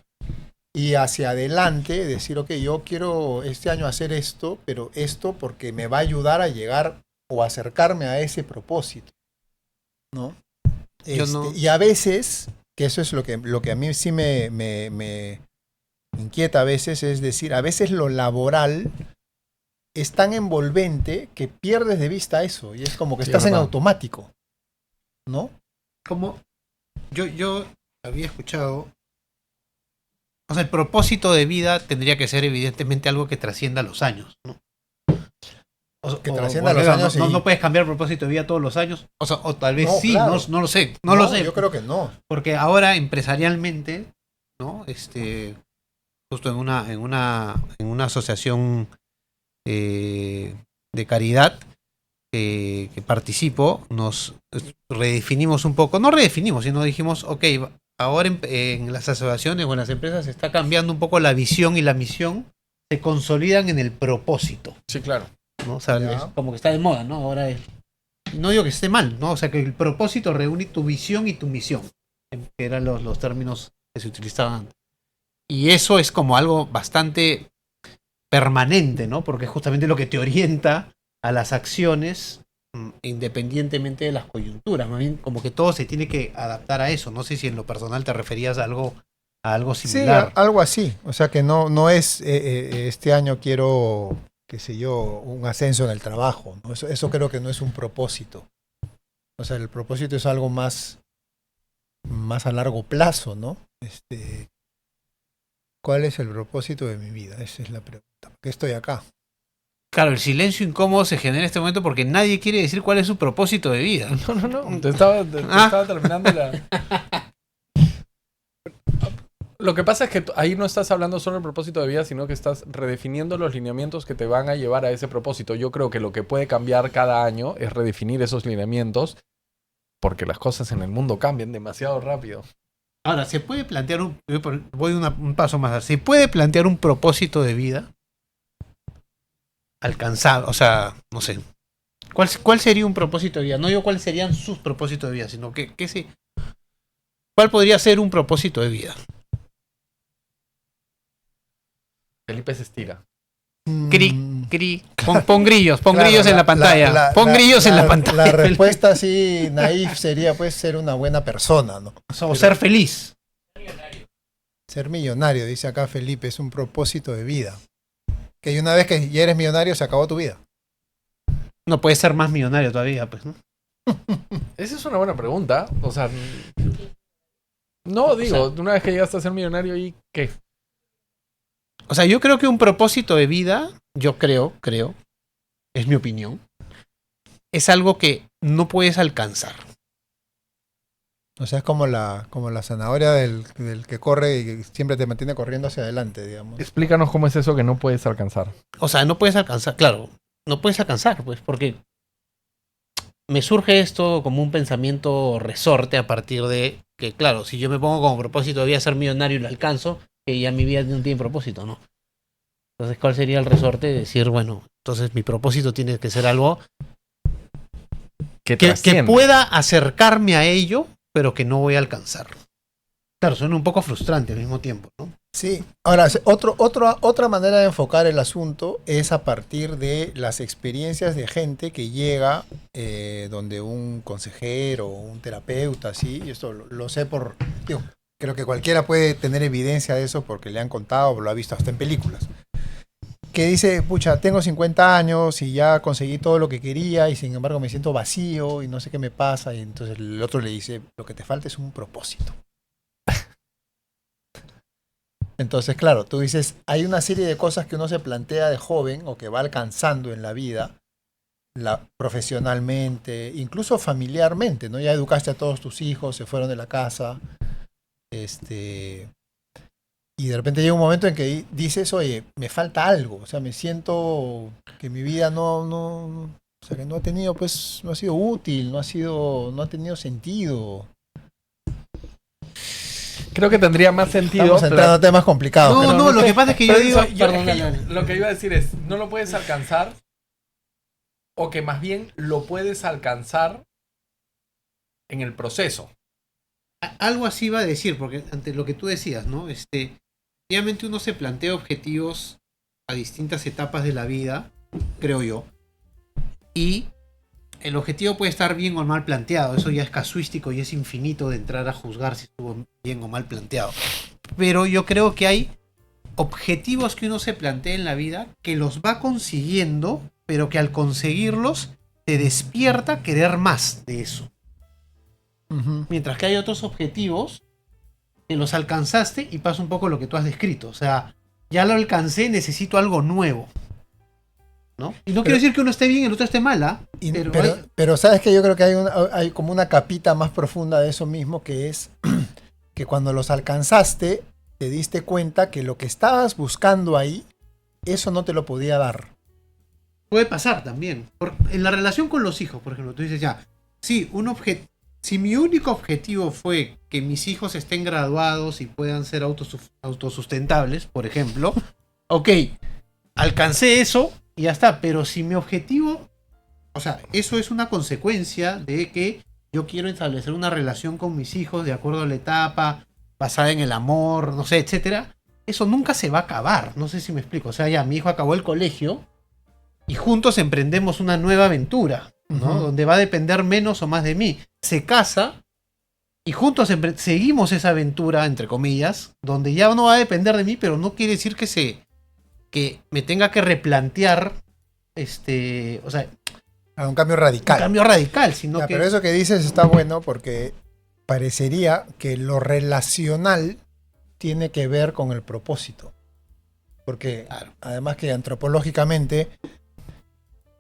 y hacia adelante decir, ok, yo quiero este año hacer esto, pero esto porque me va a ayudar a llegar o acercarme a ese propósito, ¿no? Y a veces, que eso es lo que a mí sí me inquieta a veces, es decir, a veces lo laboral es tan envolvente que pierdes de vista eso, y es como que estás en automático, ¿no? Como yo había escuchado, o sea, el propósito de vida tendría que ser evidentemente algo que trascienda los años, ¿no? Que trascienda los años. No puedes cambiar el propósito de vida todos los años. O sea, o tal vez No, sí, claro. no lo sé. No lo sé. Yo creo que no. Porque ahora empresarialmente, ¿no? Justo en una asociación de caridad que participo, nos redefinimos un poco. No redefinimos, sino dijimos, ok, ahora en las asociaciones o en las empresas se está cambiando un poco la visión y la misión. Se consolidan en el propósito. Sí, claro. ¿No? O sea, Ya. es como que está de moda, ¿no? Ahora no digo que esté mal, ¿no? O sea, que el propósito reúne tu visión y tu misión, que eran los términos que se utilizaban antes. Y eso es como algo bastante permanente, ¿no? Porque es justamente lo que te orienta a las acciones independientemente de las coyunturas. Más bien, como que todo se tiene que adaptar a eso. No sé si en lo personal te referías a algo similar. Sí, algo así. O sea, que no es este año quiero, qué sé yo, un ascenso en el trabajo, ¿no? Eso creo que no es un propósito. O sea, el propósito es algo más a largo plazo, ¿no? ¿Cuál es el propósito de mi vida? Esa es la pregunta. ¿Por qué estoy acá? Claro, el silencio incómodo se genera en este momento porque nadie quiere decir cuál es su propósito de vida. No. Te estaba terminando la... Lo que pasa es que ahí no estás hablando solo del propósito de vida, sino que estás redefiniendo los lineamientos que te van a llevar a ese propósito. Yo creo que lo que puede cambiar cada año es redefinir esos lineamientos, porque las cosas en el mundo cambian demasiado rápido. Ahora, ¿se puede plantear voy un paso más? ¿Se puede plantear un propósito de vida alcanzado? O sea, no sé, ¿Cuál sería un propósito de vida? No digo cuáles serían sus propósitos de vida, sino ¿cuál podría ser un propósito de vida? Felipe se estira. Cri. Pon grillos en la pantalla. Pon grillos en la pantalla. La respuesta así naif sería pues ser una buena persona, ¿no? O ser feliz. Ser millonario, dice acá Felipe, es un propósito de vida. Que una vez que ya eres millonario se acabó tu vida. No puedes ser más millonario todavía, pues, ¿no? Esa es una buena pregunta. O sea, no digo, una vez que llegaste a ser millonario, ¿y qué? O sea, yo creo que un propósito de vida, yo creo, es mi opinión, es algo que no puedes alcanzar. O sea, es como la zanahoria del que corre y que siempre te mantiene corriendo hacia adelante, digamos. Explícanos cómo es eso que no puedes alcanzar. O sea, no puedes alcanzar, claro, no puedes alcanzar, pues, porque me surge esto como un pensamiento resorte a partir de que, claro, si yo me pongo como propósito de vida ser millonario y lo alcanzo, que ya mi vida no tiene propósito, ¿no? Entonces, ¿cuál sería el resorte? Decir, bueno, entonces mi propósito tiene que ser algo que pueda acercarme a ello, pero que no voy a alcanzar. Claro, suena un poco frustrante al mismo tiempo, ¿no? Sí. Ahora, otra manera de enfocar el asunto es a partir de las experiencias de gente que llega donde un consejero o un terapeuta, ¿sí? Y esto lo sé digo, creo que cualquiera puede tener evidencia de eso porque le han contado o lo ha visto hasta en películas. Que dice, pucha, tengo 50 años y ya conseguí todo lo que quería y sin embargo me siento vacío y no sé qué me pasa. Y entonces el otro le dice, lo que te falta es un propósito. Entonces, claro, tú dices, hay una serie de cosas que uno se plantea de joven o que va alcanzando en la vida, profesionalmente, incluso familiarmente, ¿no? Ya educaste a todos tus hijos, se fueron de la casa, y de repente llega un momento en que dices, oye, me falta algo, o sea, me siento que mi vida o sea, que no ha tenido, pues, no ha sido útil, no ha tenido sentido. Creo que tendría más sentido. Estamos entrando a temas complicados. No, lo que pasa es que yo digo... Lo que iba a decir es, no lo puedes alcanzar, o que más bien lo puedes alcanzar en el proceso. Algo así iba a decir, porque ante lo que tú decías, ¿no? Obviamente uno se plantea objetivos a distintas etapas de la vida, creo yo, y el objetivo puede estar bien o mal planteado, eso ya es casuístico y es infinito de entrar a juzgar si estuvo bien o mal planteado. Pero yo creo que hay objetivos que uno se plantea en la vida que los va consiguiendo, pero que al conseguirlos te despierta querer más de eso. Uh-huh. Mientras que hay otros objetivos que los alcanzaste y pasa un poco lo que tú has descrito. O sea, ya lo alcancé, necesito algo nuevo, ¿no? Y no quiero decir que uno esté bien y el otro esté mal, pero sabes que yo creo que hay como una capita más profunda de eso mismo, que es que cuando los alcanzaste te diste cuenta que lo que estabas buscando ahí, eso no te lo podía dar. Puede pasar también. En la relación con los hijos, por ejemplo, tú dices ya, sí, si mi único objetivo fue que mis hijos estén graduados y puedan ser autosustentables, por ejemplo, ok, alcancé eso y ya está, pero si mi objetivo, o sea, eso es una consecuencia de que yo quiero establecer una relación con mis hijos de acuerdo a la etapa, basada en el amor, no sé, etcétera, eso nunca se va a acabar, no sé si me explico, o sea, ya mi hijo acabó el colegio y juntos emprendemos una nueva aventura, ¿no? Uh-huh. Donde va a depender menos o más de mí. Se casa y juntos seguimos esa aventura, entre comillas, donde ya no va a depender de mí, pero no quiere decir que me tenga que replantear, o sea, un cambio radical. Un cambio radical, sino que... Pero eso que dices está bueno porque parecería que lo relacional tiene que ver con el propósito. Porque claro, además que antropológicamente,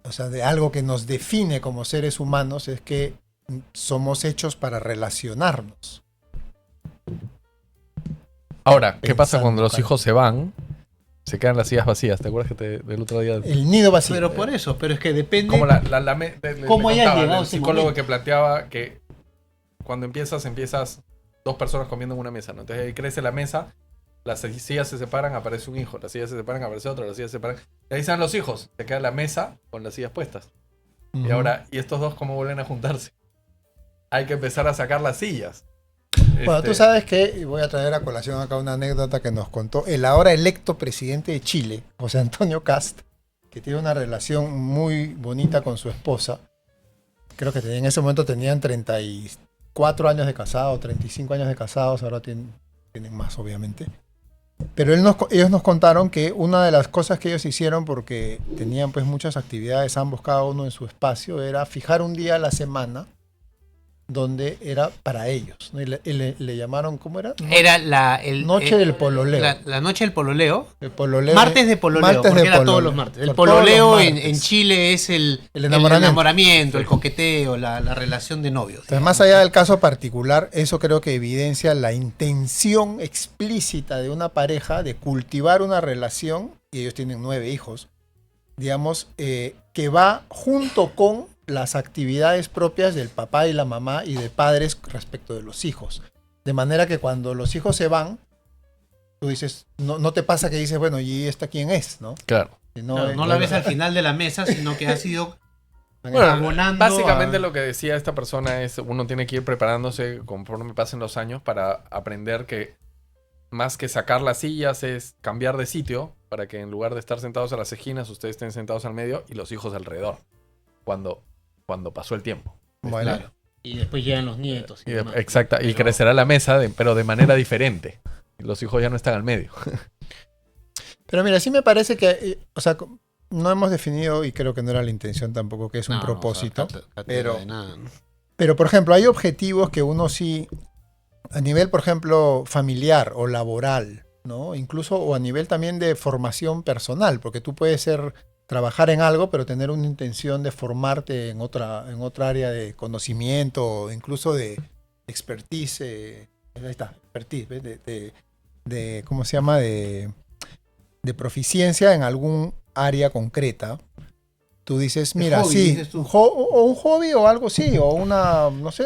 o sea, de algo que nos define como seres humanos es que somos hechos para relacionarnos. Ahora, ¿qué pasa cuando los hijos se van? Se quedan las sillas vacías. ¿Te acuerdas que del otro día? El nido vacío. Pero por eso, pero es que depende... Como ¿Cómo hayas llegado el psicólogo que planteaba que cuando empiezas dos personas comiendo en una mesa, ¿no? Entonces ahí crece la mesa, las sillas se separan, aparece un hijo, las sillas se separan, aparece otro, las sillas se separan. Y ahí están los hijos, se queda la mesa con las sillas puestas. Y ahora, ¿y estos dos cómo vuelven a juntarse? Hay que empezar a sacar las sillas. Bueno, tú sabes que, y voy a traer a colación acá una anécdota que nos contó el ahora electo presidente de Chile, José Antonio Kast, que tiene una relación muy bonita con su esposa. Creo que en ese momento tenían 34 años de casados, 35 años de casados, ahora tienen más, obviamente. Pero ellos nos contaron que una de las cosas que ellos hicieron, porque tenían pues muchas actividades, ambos cada uno en su espacio, era fijar un día a la semana donde era para ellos, ¿no? Y le llamaron, ¿cómo era? Era Noche del pololeo. La noche del pololeo. El pololeo. Martes de pololeo, Martes porque de era pololeo. todos los martes. El Por todos pololeo los en martes. Chile es el enamoramiento. el coqueteo, la relación de novios. Entonces, más allá del caso particular, eso creo que evidencia la intención explícita de una pareja de cultivar una relación, y ellos tienen 9 hijos, digamos, que va junto con las actividades propias del papá y la mamá y de padres respecto de los hijos. De manera que cuando los hijos se van, tú dices, no te pasa que dices, bueno, ¿y esta quién es? ¿No? Claro. No la ves al final de la mesa, sino que ha sido Bueno, abonando básicamente a- lo que decía esta persona es, uno tiene que ir preparándose conforme pasen los años para aprender que más que sacar las sillas es cambiar de sitio para que en lugar de estar sentados a las esquinas, ustedes estén sentados al medio y los hijos alrededor. Cuando pasó el tiempo. Bueno, Claro. Y después llegan los nietos. Y demás. exacta, y Pero- crecerá la mesa, pero de manera diferente. Los hijos ya no están al medio. pero mira, sí me parece que, o sea, no hemos definido, y creo que no era la intención tampoco, que es un No, propósito. o sea, cátedra pero- de nada, ¿no? Pero, por ejemplo, hay objetivos que uno sí, a nivel, por ejemplo, familiar o laboral, ¿no? Incluso, o a nivel también de formación personal, porque tú puedes trabajar en algo, pero tener una intención de formarte en otra área de conocimiento, o incluso de expertise, ahí está, expertise, ¿ves? De ¿cómo se llama? De proficiencia en algún área concreta. Tú dices, mira, hobby, sí, dices tú. o un hobby o algo así, o una, no sé,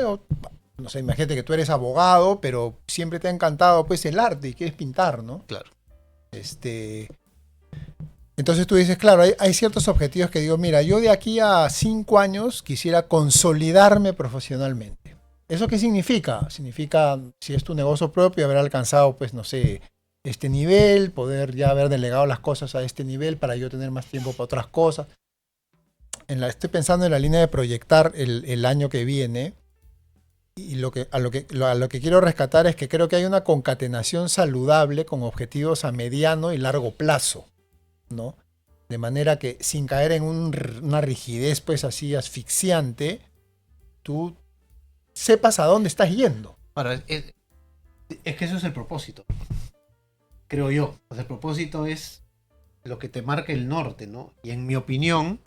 imagínate que tú eres abogado, pero siempre te ha encantado pues el arte y quieres pintar, ¿no? Claro. Entonces tú dices, claro, hay ciertos objetivos que digo, mira, yo de aquí a 5 años quisiera consolidarme profesionalmente. ¿Eso qué significa? Significa, si es tu negocio propio, haber alcanzado, pues, no sé, este nivel, poder ya haber delegado las cosas a este nivel para yo tener más tiempo para otras cosas. Estoy pensando en la línea de proyectar el año que viene, y a lo que quiero rescatar es que creo que hay una concatenación saludable con objetivos a mediano y largo plazo, ¿no? De manera que sin caer en una rigidez pues así asfixiante, tú sepas a dónde estás yendo. Ahora, es que eso es el propósito, creo yo. O sea, el propósito es lo que te marca el norte, ¿no? Y en mi opinión,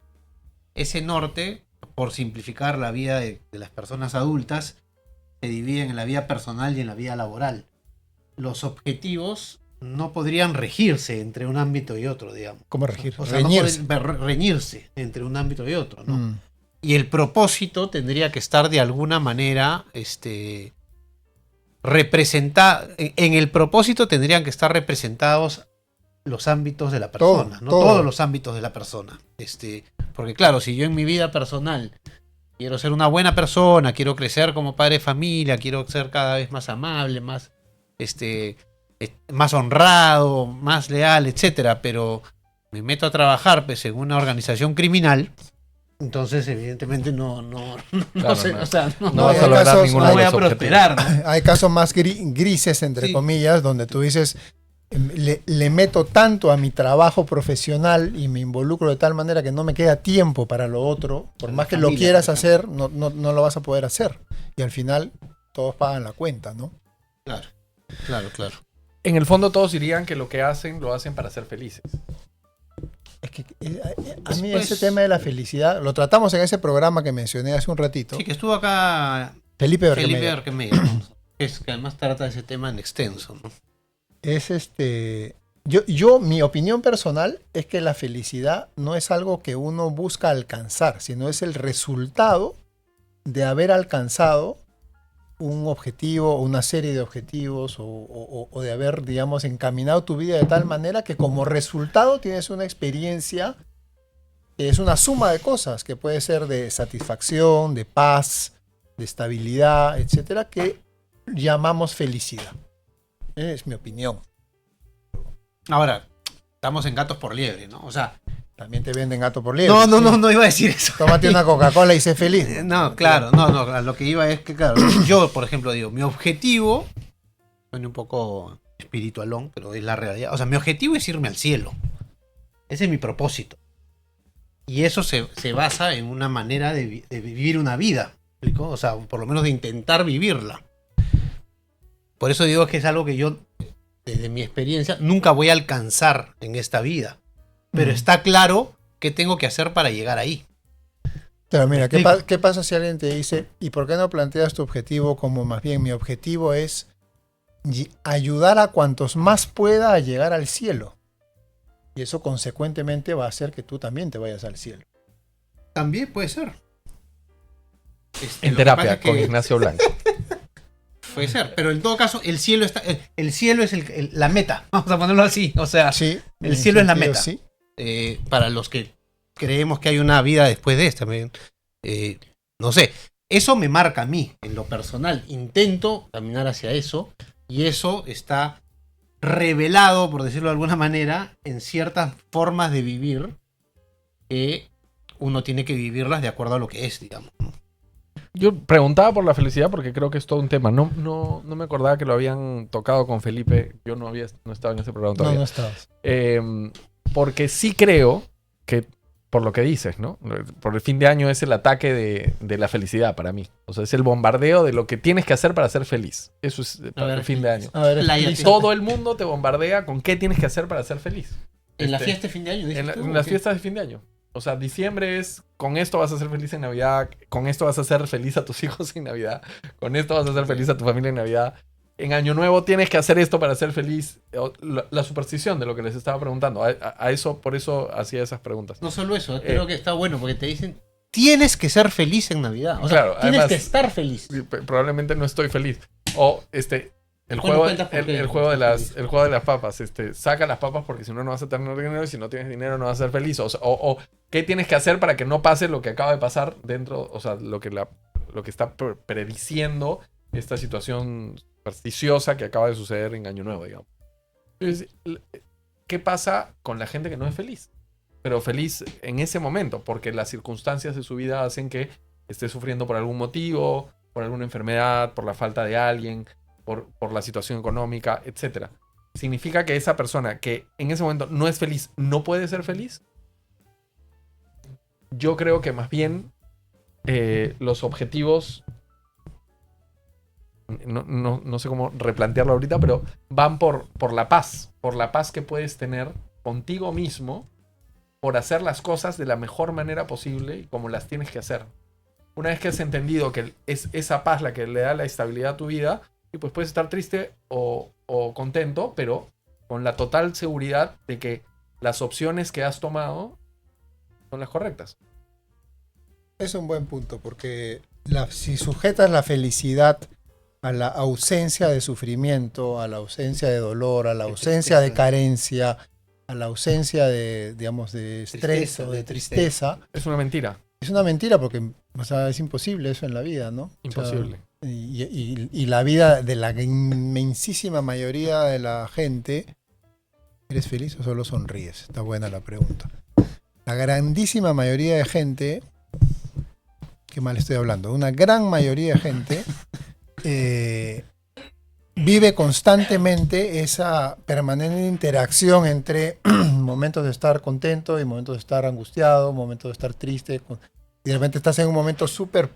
ese norte, por simplificar la vida de las personas adultas, se dividen en la vida personal y en la vida laboral. Los objetivos no podrían regirse entre un ámbito y otro, digamos. ¿Cómo regir? O sea, Reñirse. no pueden reñirse entre un ámbito y otro, ¿no? Mm. Y el propósito tendría que estar de alguna manera representado. En el propósito tendrían que estar representados los ámbitos de la persona, Todo, ¿no? todo. Todos los ámbitos de la persona. Porque claro, si yo en mi vida personal quiero ser una buena persona, quiero crecer como padre de familia, quiero ser cada vez más amable, más más honrado, más leal, etcétera, pero me meto a trabajar pues, en una organización criminal, entonces evidentemente no Claro, sé, no. o sea, no No vas hay a lograr casos- ninguno no de voy a los objetivos. prosperar, ¿no? Hay casos más grises, entre Sí. comillas, donde tú dices, le meto tanto a mi trabajo profesional y me involucro de tal manera que no me queda tiempo para lo otro, por La más que familia, lo quieras por ejemplo. hacer, no lo vas a poder hacer. Y al final todos pagan la cuenta, ¿no? Claro. En el fondo todos dirían que lo que hacen, lo hacen para ser felices. Es que a mí Pues- ese tema de la felicidad, lo tratamos en ese programa que mencioné hace un ratito, Sí, que estuvo acá Felipe Felipe Berkemeyer. Berkemeyer, ¿no? Es que además trata ese tema en extenso, ¿no? Es mi opinión personal es que la felicidad no es algo que uno busca alcanzar, sino es el resultado de haber alcanzado un objetivo, una serie de objetivos, o de haber, digamos, encaminado tu vida de tal manera que como resultado tienes una experiencia que es una suma de cosas, que puede ser de satisfacción, de paz, de estabilidad, etcétera, que llamamos felicidad. Es mi opinión. Ahora, estamos en gatos por liebre, ¿no? O sea, También te venden gato por liebre. no iba a decir eso. Tómate una Coca-Cola y sé feliz. No, claro, no, a lo que iba es que, claro, yo, por ejemplo, digo, mi objetivo, suena un poco espiritualón, pero es la realidad. O sea, mi objetivo es irme al cielo. Ese es mi propósito. Y eso se basa en una manera de vivir una vida, ¿me explico? O sea, por lo menos de intentar vivirla. Por eso digo que es algo que yo, desde mi experiencia, nunca voy a alcanzar en esta vida. Pero está claro qué tengo que hacer para llegar ahí. Pero mira, ¿qué pasa si alguien te dice, ¿y por qué no planteas tu objetivo como más bien mi objetivo es ayudar a cuantos más pueda a llegar al cielo? Y eso consecuentemente va a hacer que tú también te vayas al cielo. También puede ser. En terapia con Ignacio Blanco. Puede ser, pero en todo caso el cielo el cielo es la meta, vamos a ponerlo así, o sea, Sí, el cielo es la sentido, meta. sí. Para los que creemos que hay una vida después de esta, no sé, eso me marca a mí en lo personal, intento caminar hacia eso y eso está revelado, por decirlo de alguna manera, en ciertas formas de vivir que uno tiene que vivirlas de acuerdo a lo que es, digamos, ¿no? Yo preguntaba por la felicidad porque creo que es todo un tema. No me acordaba que lo habían tocado con Felipe. Yo no estaba en ese programa todavía. No estabas. Porque sí creo que, por lo que dices, ¿no? Por el fin de año es el ataque de la felicidad para mí. O sea, es el bombardeo de lo que tienes que hacer para ser feliz. Eso es para el fin de año. A ver, Pláyate. Todo el mundo te bombardea con qué tienes que hacer para ser feliz. En la fiesta de fin de año, dices tú, En ¿o las qué? fiestas de fin de año. O sea, diciembre es, con esto vas a ser feliz en Navidad, con esto vas a ser feliz a tus hijos en Navidad, con esto vas a ser feliz a tu familia en Navidad. En Año Nuevo tienes que hacer esto para ser feliz. La superstición de lo que les estaba preguntando. A eso, por eso hacía esas preguntas. No solo eso, creo que está bueno porque te dicen, tienes que ser feliz en Navidad. O sea, Claro, tienes además, que estar feliz. Probablemente no estoy feliz. O el Bueno, juego, cuentas por qué el no juego de estás las, feliz. el juego de las papas. Saca las papas porque si no, no vas a tener dinero. Y si no tienes dinero, no vas a ser feliz. O qué tienes que hacer para que no pase lo que acaba de pasar dentro. O sea, lo que está prediciendo esta situación supersticiosa que acaba de suceder en Año Nuevo, digamos. Entonces, ¿qué pasa con la gente que no es feliz? Pero feliz en ese momento, porque las circunstancias de su vida hacen que esté sufriendo por algún motivo, por alguna enfermedad, por la falta de alguien, por la situación económica, etc. ¿Significa que esa persona que en ese momento no es feliz no puede ser feliz? Yo creo que más bien los objetivos, no sé cómo replantearlo ahorita, pero van por la paz que puedes tener contigo mismo por hacer las cosas de la mejor manera posible y como las tienes que hacer. Una vez que has entendido que es esa paz la que le da la estabilidad a tu vida, y pues puedes estar triste o contento, pero con la total seguridad de que las opciones que has tomado son las correctas. Es un buen punto, porque si sujetas la felicidad a la ausencia de sufrimiento, a la ausencia de dolor, a la ausencia de carencia, a la ausencia de, digamos, de estrés Tristeza, o de de tristeza, Es una mentira. es una mentira porque, o sea, es imposible eso en la vida, ¿no? Imposible. O sea, y la vida de la inmensísima mayoría de la gente, ¿eres feliz o solo sonríes? Está buena la pregunta. La grandísima mayoría de gente, qué mal estoy hablando, una gran mayoría de gente vive constantemente esa permanente interacción entre momentos de estar contento y momentos de estar angustiado, momentos de estar triste, y de repente estás en un momento súper,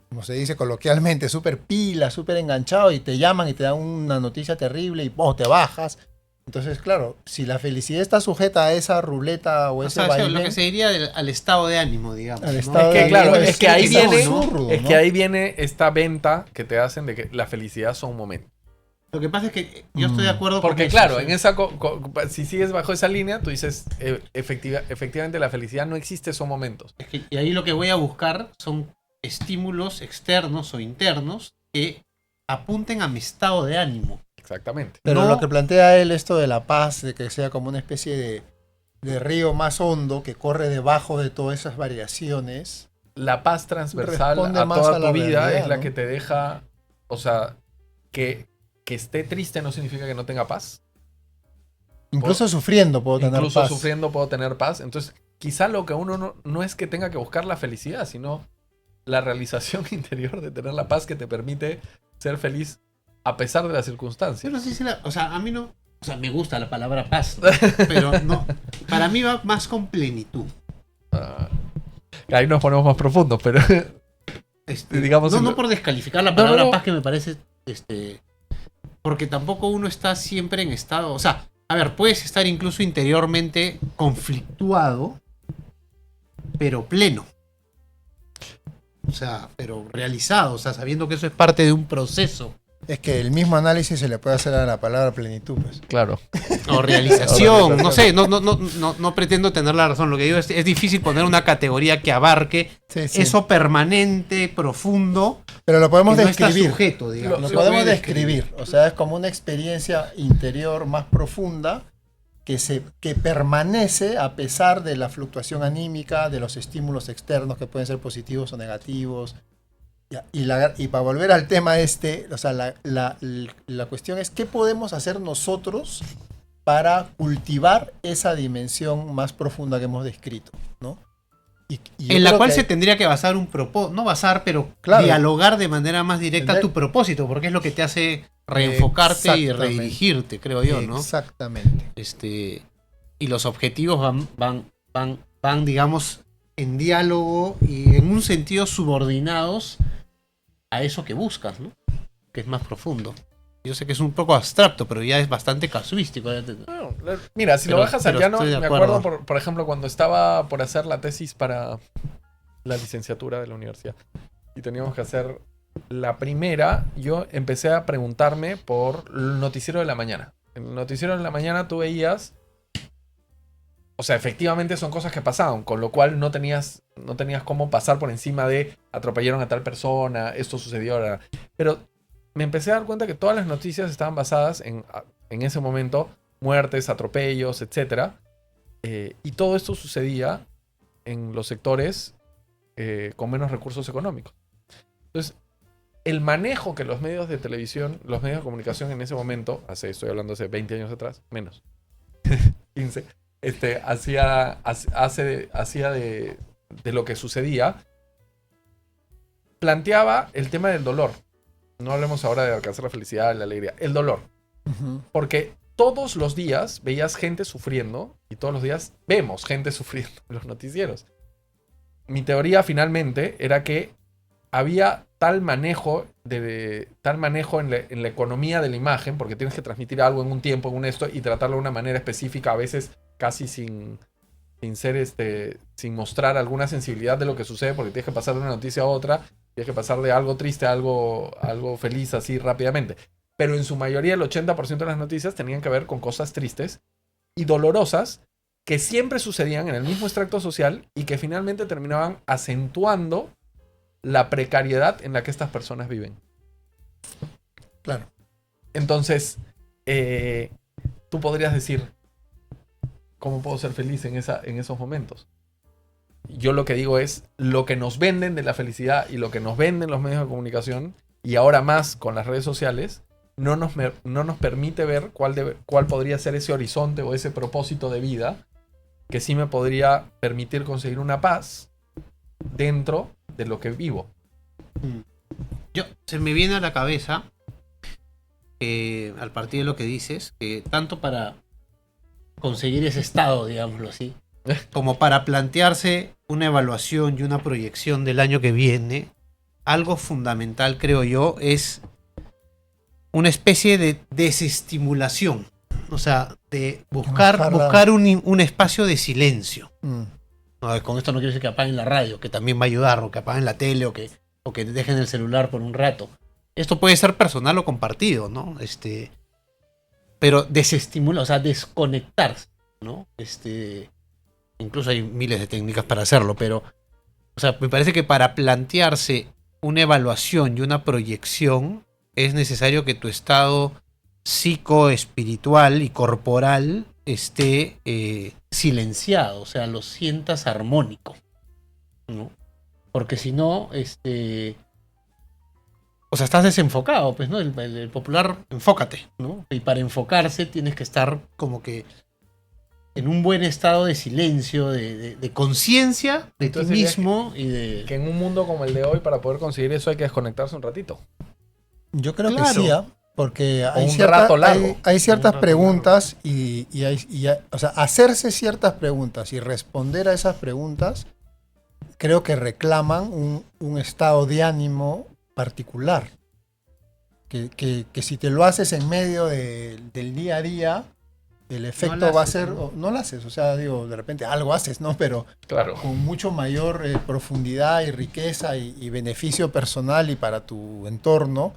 como se dice coloquialmente, súper pila, súper enganchado y te llaman y te dan una noticia terrible y te bajas. Entonces, claro, si la felicidad está sujeta a esa ruleta o ese sea, vaivén, lo que se diría al estado de ánimo, digamos. Al ¿no? estado Es que, de claro, ánimo es que ahí quizás viene, absurdo, es ¿no? que ahí viene esta venta que te hacen de que la felicidad son momentos. Lo que pasa es que yo estoy de acuerdo Porque con claro, eso, si sigues bajo esa línea, tú dices, efectivamente la felicidad no existe, son momentos. es que, y ahí lo que voy a buscar son estímulos externos o internos que apunten a mi estado de ánimo. Exactamente. Pero No- lo que plantea él, esto de la paz, de que sea como una especie de río más hondo que corre debajo de todas esas variaciones. La paz transversal Responde a más toda a la tu vida realidad, es la ¿no? que te deja, o sea, que esté triste no significa que no tenga paz. Incluso sufriendo puedo tener Incluso paz. sufriendo puedo tener paz. Entonces, quizá lo que uno no es que tenga que buscar la felicidad, sino la realización interior de tener la paz que te permite ser feliz a pesar de las Yo circunstancias. no sé si o sea, a mí no, o sea, me gusta la palabra paz, ¿no? Pero no, para mí va más con plenitud. Ah, ahí nos ponemos más profundos, pero digamos, No por descalificar la No, palabra no. paz, que me parece, porque tampoco uno está siempre en estado, o sea, a ver, puedes estar incluso interiormente conflictuado, pero pleno. O sea, pero realizado, o sea, sabiendo que eso es parte de un proceso. Es que el mismo análisis se le puede hacer a la palabra plenitud, pues. claro. O realización, no sé, no pretendo tener la razón. Lo que digo es difícil poner una categoría que abarque Sí, sí. eso permanente, profundo, Pero lo podemos que no está describir. sujeto, digamos. Lo Se podemos puede describir. O sea, es como una experiencia interior más profunda que permanece a pesar de la fluctuación anímica, de los estímulos externos que pueden ser positivos o negativos. Ya, y para volver al tema o sea, la cuestión es qué podemos hacer nosotros para cultivar esa dimensión más profunda que hemos descrito, ¿no? Y yo En la creo cual que se tendría que basar un propósito, no basar, pero Claro. dialogar de manera más directa Entender- tu propósito, porque es lo que te hace reenfocarte y Exactamente. redirigirte, creo yo, ¿no? Exactamente. Y los objetivos van, digamos, en diálogo y en un sentido subordinados a eso que buscas, ¿no? Que es más profundo. Yo sé que es un poco abstracto, pero ya es bastante casuístico. Bueno, mira, si Pero- lo bajas al pero llano, estoy de me acuerdo. acuerdo, por ejemplo, cuando estaba por hacer la tesis para la licenciatura de la universidad y teníamos que hacer la primera, yo empecé a preguntarme por el noticiero de la mañana. En el noticiero de la mañana tú veías, o sea, efectivamente son cosas que pasaban, con lo cual no tenías cómo pasar por encima de atropellaron a tal persona, esto sucedió ahora. Pero me empecé a dar cuenta que todas las noticias estaban basadas en ese momento, muertes, atropellos, etc. Y todo esto sucedía en los sectores con menos recursos económicos. Entonces, el manejo que los medios de televisión, los medios de comunicación en ese momento, estoy hablando hace 20 años atrás, menos, 15, hacía de lo que sucedía, planteaba el tema del dolor. No hablemos ahora de alcanzar la felicidad, la alegría, el dolor. Ujú. Porque todos los días veías gente sufriendo y todos los días vemos gente sufriendo en los noticieros. Mi teoría finalmente era que había tal manejo en la economía de la imagen, porque tienes que transmitir algo en un tiempo, en un esto, y tratarlo de una manera específica, a veces casi sin mostrar alguna sensibilidad de lo que sucede, porque tienes que pasar de una noticia a otra, tienes que pasar de algo triste a algo feliz así rápidamente. Pero en su mayoría, el 80% de las noticias tenían que ver con cosas tristes y dolorosas que siempre sucedían en el mismo extracto social y que finalmente terminaban acentuando la precariedad en la que estas personas viven. Claro. Entonces, tú podrías decir, ¿cómo puedo ser feliz en esos momentos? Yo lo que digo es, lo que nos venden de la felicidad y lo que nos venden los medios de comunicación, y ahora más con las redes sociales, no nos permite ver cuál podría ser ese horizonte o ese propósito de vida que sí me podría permitir conseguir una paz dentro de lo que vivo. Se me viene a la cabeza, al partir de lo que dices, que tanto para conseguir ese estado, digámoslo así, como para plantearse una evaluación y una proyección del año que viene, algo fundamental, creo yo, es una especie de desestimulación. O sea, de buscar un espacio de silencio. Mm. No, con esto no quiero decir que apaguen la radio, que también va a ayudar, o que apaguen la tele, o que dejen el celular por un rato. Esto puede ser personal o compartido, ¿no? Pero desestimular, o sea, desconectarse, ¿no? Incluso hay miles de técnicas para hacerlo, pero, o sea, me parece que para plantearse una evaluación y una proyección es necesario que tu estado psicoespiritual y corporal esté silenciado, o sea, lo sientas armónico, ¿no? Porque si no, o sea, estás desenfocado, pues, ¿no? El popular, enfócate, ¿no? Y para enfocarse tienes que estar como que en un buen estado de silencio, de conciencia de ti Entonces, mismo y de... Que en un mundo como el de hoy, para poder conseguir eso, hay que desconectarse un ratito. Yo creo Claro. que sí, ¿ah? Porque O un rato largo. hay ciertas Un rato preguntas o sea, hacerse ciertas preguntas y responder a esas preguntas creo que reclaman un estado de ánimo particular. Que si te lo haces en medio del día a día, el efecto lo va a haces, ser, ¿no? no lo haces, o sea, digo, de repente algo haces, ¿no? Pero Claro. con mucho mayor profundidad y riqueza y beneficio personal y para tu entorno,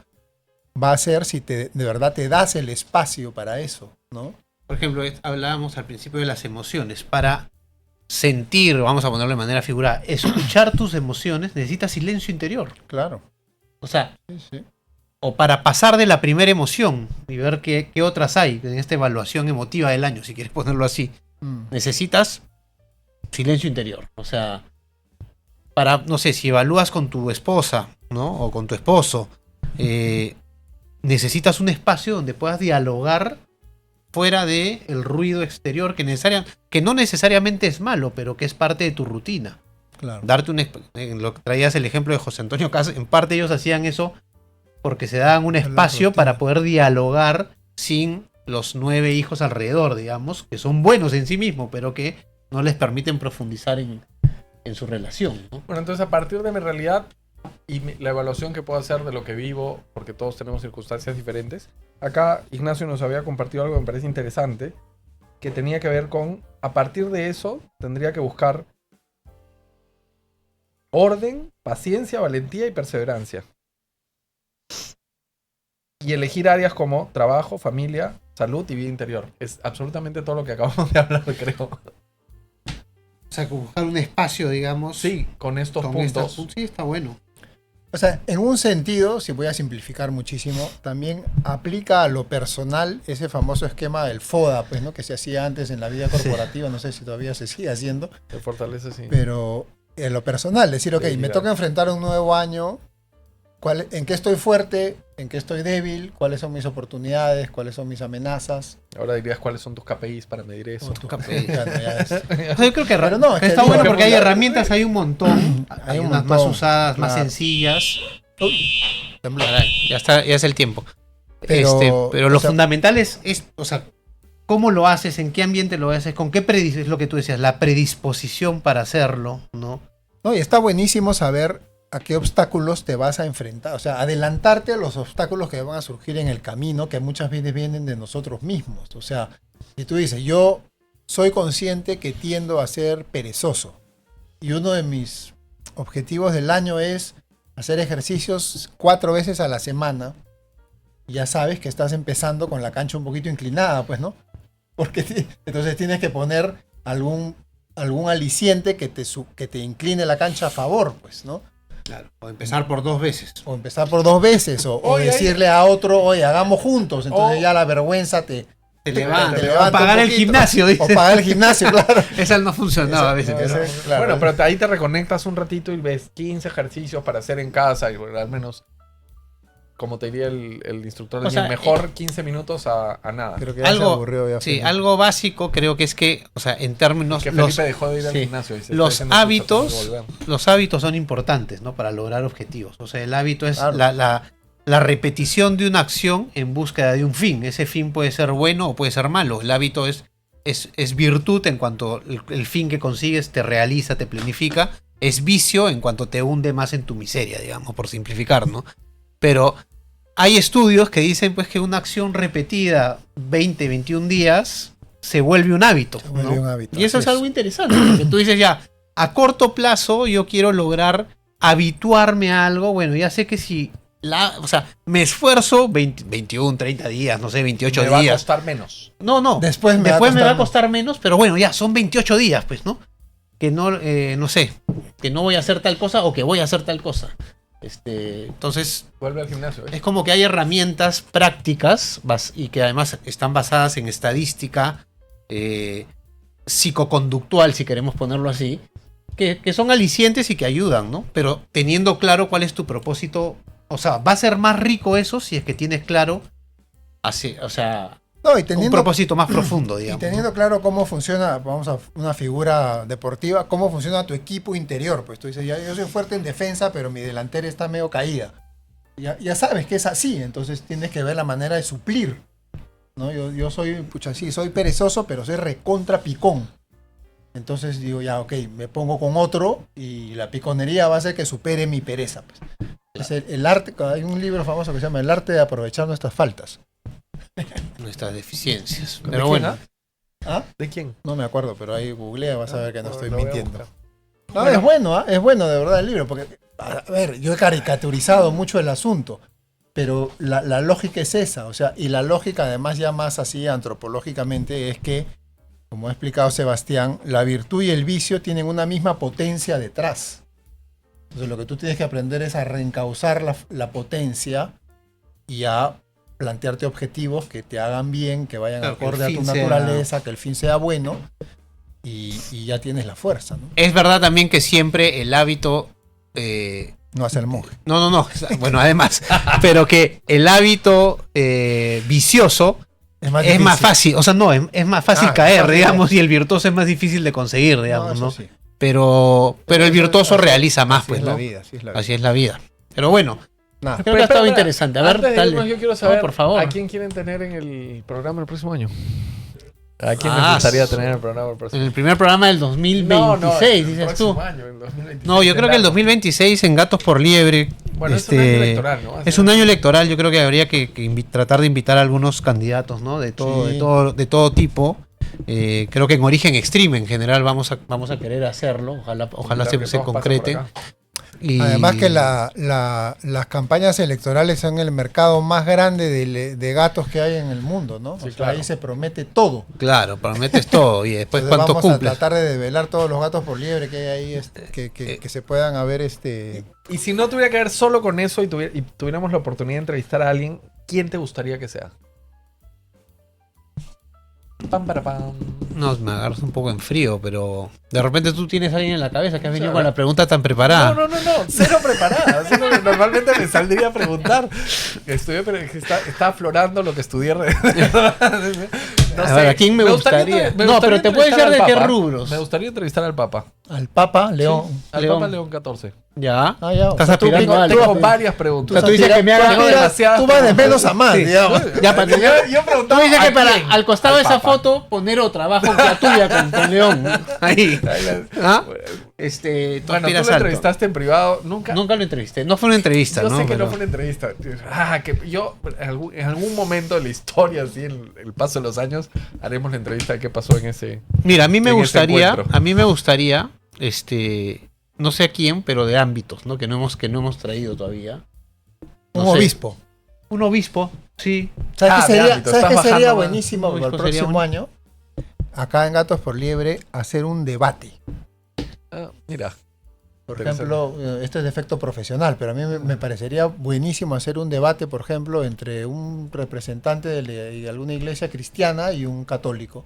va a ser si de verdad te das el espacio para eso, ¿no? Por ejemplo, hablábamos al principio de las emociones. Para sentir, vamos a ponerlo de manera figurada, escuchar tus emociones, necesitas silencio interior. Claro. O sea, Sí, sí. o para pasar de la primera emoción y ver qué otras hay en esta evaluación emotiva del año, si quieres ponerlo así, necesitas silencio interior. O sea, para, no sé, si evalúas con tu esposa, ¿no? O con tu esposo, necesitas un espacio donde puedas dialogar fuera de el ruido exterior que no necesariamente es malo, pero que es parte de tu rutina. Claro. Darte lo que traías el ejemplo de José Antonio Casas, en parte ellos hacían eso porque se daban un la espacio rutina. para poder dialogar sin los 9 hijos alrededor, digamos, que son buenos en sí mismos, pero que no les permiten profundizar en su relación, ¿no? Bueno, entonces a partir de mi realidad y la evaluación que puedo hacer de lo que vivo, porque todos tenemos circunstancias diferentes, acá Ignacio nos había compartido algo que me parece interesante, que tenía que ver con, a partir de eso, tendría que buscar orden, paciencia, valentía y perseverancia. Y elegir áreas como trabajo, familia, salud y vida interior. Es absolutamente todo lo que acabamos de hablar, creo. O sea, buscar un espacio, digamos, Sí, con estos con puntos. sí, está bueno. O sea, en un sentido, si voy a simplificar muchísimo, también aplica a lo personal ese famoso esquema del FODA, pues, ¿no? Que se hacía antes en la vida corporativa, no sé si todavía se sigue haciendo, Te fortalece, sí. pero en lo personal, decir, ok, Sí, me claro. toca enfrentar un nuevo año, ¿en qué estoy fuerte? ¿En qué estoy débil? ¿Cuáles son mis oportunidades? ¿Cuáles son mis amenazas? Ahora dirías cuáles son tus KPIs para medir eso. Tus KPIs. Bueno, ya es- O sea, yo creo que Pero no, es que está digo, bueno porque hay popular- herramientas, hay un montón. Hay un unas montón, más usadas, más claro. sencillas. Tembló. Caray, ya es el tiempo. Pero, Pero lo o sea, fundamental es, o sea, cómo lo haces, en qué ambiente lo haces, con qué es lo que tú decías, la predisposición para hacerlo, ¿no? No, y está buenísimo saber a qué obstáculos te vas a enfrentar. O sea, adelantarte a los obstáculos que van a surgir en el camino, que muchas veces vienen de nosotros mismos. O sea, si tú dices, yo soy consciente que tiendo a ser perezoso. Y uno de mis objetivos del año es hacer ejercicios 4 veces a la semana. Ya sabes que estás empezando con la cancha un poquito inclinada, pues, ¿no? Porque entonces tienes que poner algún aliciente que te incline la cancha a favor, pues, ¿no? Claro, o empezar por 2 veces. O empezar por 2 veces, o Oye, decirle a otro, oye, hagamos juntos. Entonces O- ya la vergüenza te levanta, levanta o pagar un el poquito. gimnasio, O dice. pagar el gimnasio, claro. Esa no funcionaba a veces. Ese- pero- claro. Bueno, pero ahí te reconectas un ratito y ves 15 ejercicios para hacer en casa. Y bueno, al menos, como te diría el instructor del O sea, gym, mejor 15 minutos a nada. Creo que ya Algo- se aburrió ya Sí, Felipe. algo básico creo que es que, o sea, en términos... Que Felipe dejó de ir al sí, gimnasio. Y se los está diciendo, hábitos- "Pucha, tengo que volver". Los hábitos son importantes, ¿no? Para lograr objetivos. O sea, el hábito es Claro. la repetición de una acción en búsqueda de un fin. Ese fin puede ser bueno o puede ser malo. El hábito es virtud en cuanto el fin que consigues te realiza, te planifica. Es vicio en cuanto te hunde más en tu miseria, digamos, por simplificar, ¿no? Pero hay estudios que dicen pues que una acción repetida 20, 21 días se vuelve un hábito. Se vuelve ¿no? un hábito, Y eso así es algo interesante, porque tú dices ya, a corto plazo yo quiero lograr habituarme a algo, bueno, ya sé que si o sea, me esfuerzo 21, 30 días, no sé, 28 Me va a días. costar menos. No. Después me va a me va a costar costar menos, pero bueno, ya son 28 días, pues, ¿no? Que no sé, que no voy a hacer tal cosa o que voy a hacer tal cosa. Entonces, Vuelve al gimnasio. ¿eh? es como que hay herramientas prácticas y que además están basadas en estadística psicoconductual, si queremos ponerlo así, que son alicientes y que ayudan, ¿no? Pero teniendo claro cuál es tu propósito, o sea, va a ser más rico eso si es que tienes claro, así, o sea, No, y un teniendo, propósito más profundo, y digamos. teniendo claro cómo funciona, vamos a una figura deportiva, cómo funciona tu equipo interior. Pues tú dices, ya, yo soy fuerte en defensa, pero mi delantera está medio caída. Ya sabes que es así, entonces tienes que ver la manera de suplir, ¿no? Yo soy, pucha, sí, soy perezoso, pero soy recontra picón. Entonces digo, ya, ok, me pongo con otro y la piconería va a hacer que supere mi pereza. Pues. Es el arte, hay un libro famoso que se llama El arte de aprovechar nuestras faltas. Nuestras deficiencias. ¿De Pero quién, bueno, ¿Ah? ¿De quién? No me acuerdo, pero ahí googlea, vas a ver que no estoy Lo voy a mintiendo. buscar. No, Bueno. es bueno, ¿ah? Es bueno de verdad el libro, porque, a ver, yo he caricaturizado mucho el asunto, pero la lógica es esa, o sea, y la lógica además ya más así antropológicamente es que, como ha explicado Sebastián, la virtud y el vicio tienen una misma potencia detrás. Entonces lo que tú tienes que aprender es a reencauzar la potencia y a plantearte objetivos que te hagan bien, que vayan Claro, que el acorde a tu fin sea- naturaleza, que el fin sea bueno, y ya tienes la fuerza, ¿no? es verdad también que siempre el hábito... No hacer monje. no, bueno, además, pero que el hábito vicioso es más difícil. fácil, o sea, no, es más fácil Ah, caer, más digamos, y el virtuoso es más difícil de conseguir, digamos, eso ¿no? sí. Pero el virtuoso realiza más, Así pues, es ¿no? la vida, así es la vida. Así es la vida. Pero bueno, Nada. creo que ha estado interesante. A ver, antes de dale. irnos, yo quiero saber No, por favor. a quién quieren tener en el programa el próximo año. ¿A quién Ah, les gustaría tener en el programa el próximo En año? el primer programa del 2026, dices tú. No, yo creo que el 2026 en Gatos por Liebre. Bueno, es un año electoral, ¿no? Es un año electoral, yo creo que habría que tratar de invitar a algunos candidatos, ¿no? De todo, Sí. de todo tipo. Creo que en Origen Extreme en general vamos a querer hacerlo. Ojalá se concrete. Y- Además que las campañas electorales son el mercado más grande de gatos que hay en el mundo, ¿no? Sí, O sea, claro. ahí se promete todo. Claro, prometes todo y después Entonces cuánto vamos a cumples. tratar de develar todos los gatos por liebre que hay ahí, que se puedan haber Y si no tuviera que ver solo con eso y tuviéramos la oportunidad de entrevistar a alguien, ¿quién te gustaría que sea? Pam, para, pam. No, me agarras un poco en frío, pero de repente tú tienes a alguien en la cabeza que has venido sea, con la pregunta tan preparada. No, cero preparada. Cero que normalmente me saldría a preguntar. Estudié, pero está aflorando lo que estudié. No A ver, ¿a quién me gustaría? No, pero te puedes entrevistar decir al de qué Papa. rubros. Me gustaría entrevistar al Papa. al Papa León. Sí, al León. Papa León 14. Ya. Ah, ya. Estás O sea, tú- aspirando a algo. Tengo sí. varias preguntas. O sea, tú dices que me haga- Tengo demasiadas tú vas de preguntas. menos a más, Sí. digamos. Ya, para Yo Tú preguntaba dices que ¿a para quién? al costado de Al esa Papa. foto poner otra abajo que la tuya con León. Ahí. ¿Ah? Tú Bueno, tú aspiras lo alto. entrevistaste en privado. Nunca. Nunca lo entrevisté. No fue una entrevista, Yo ¿no? sé que Pero- no fue una entrevista. Que yo, en algún momento de la historia, así, en el paso de los años, haremos la entrevista de qué pasó en ese. Mira, a mí me en ese gustaría, encuentro. no sé a quién, pero de ámbitos, ¿no? Que no hemos traído todavía. No Un sé. obispo. Un obispo, sí. ¿Sabes Ah, qué de sería, ámbito, ¿sabes estás qué sería bajando más. buenísimo Un para el obispo sería próximo un- año? Acá en Gatos por Liebre, hacer un debate. Mira. Por Interesante. ejemplo, esto es de efecto profesional, pero a mí me parecería buenísimo hacer un debate, por ejemplo, entre un representante de alguna iglesia cristiana y un católico.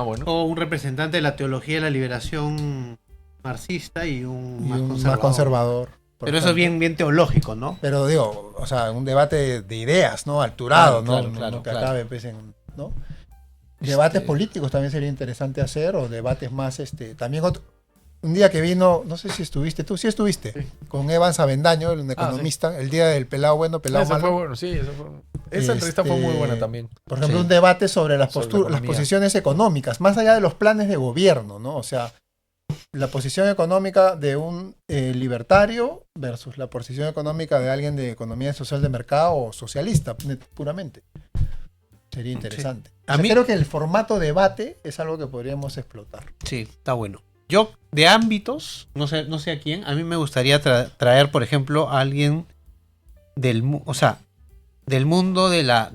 Bueno. O un representante de la teología de la liberación marxista y un, Y más, un conservador. más conservador. por Pero eso es ejemplo. bien teológico, ¿no? Pero digo, o sea, un debate de ideas, ¿no? Alturado, Claro, ¿no? claro, No que claro. acabe, pues, ¿no? Debates Este- políticos también sería interesante hacer, o debates más, también un día que vino, no sé si estuviste tú, sí estuviste, Sí. con Evans Avendaño, el economista, el día del pelado bueno, pelado Esa malo. fue bueno, sí. Esa entrevista fue muy buena también. Por ejemplo, Sí. un debate sobre las Sobre la posturas, las economía. posiciones económicas, más allá de los planes de gobierno, ¿no? O sea, la posición económica de un libertario versus la posición económica de alguien de economía social de mercado o socialista, puramente. Sería interesante. A O sea, mí- creo que el formato debate es algo que podríamos explotar. Sí, está bueno. Yo, de ámbitos, no sé a quién, a mí me gustaría traer, por ejemplo, a alguien del mundo de la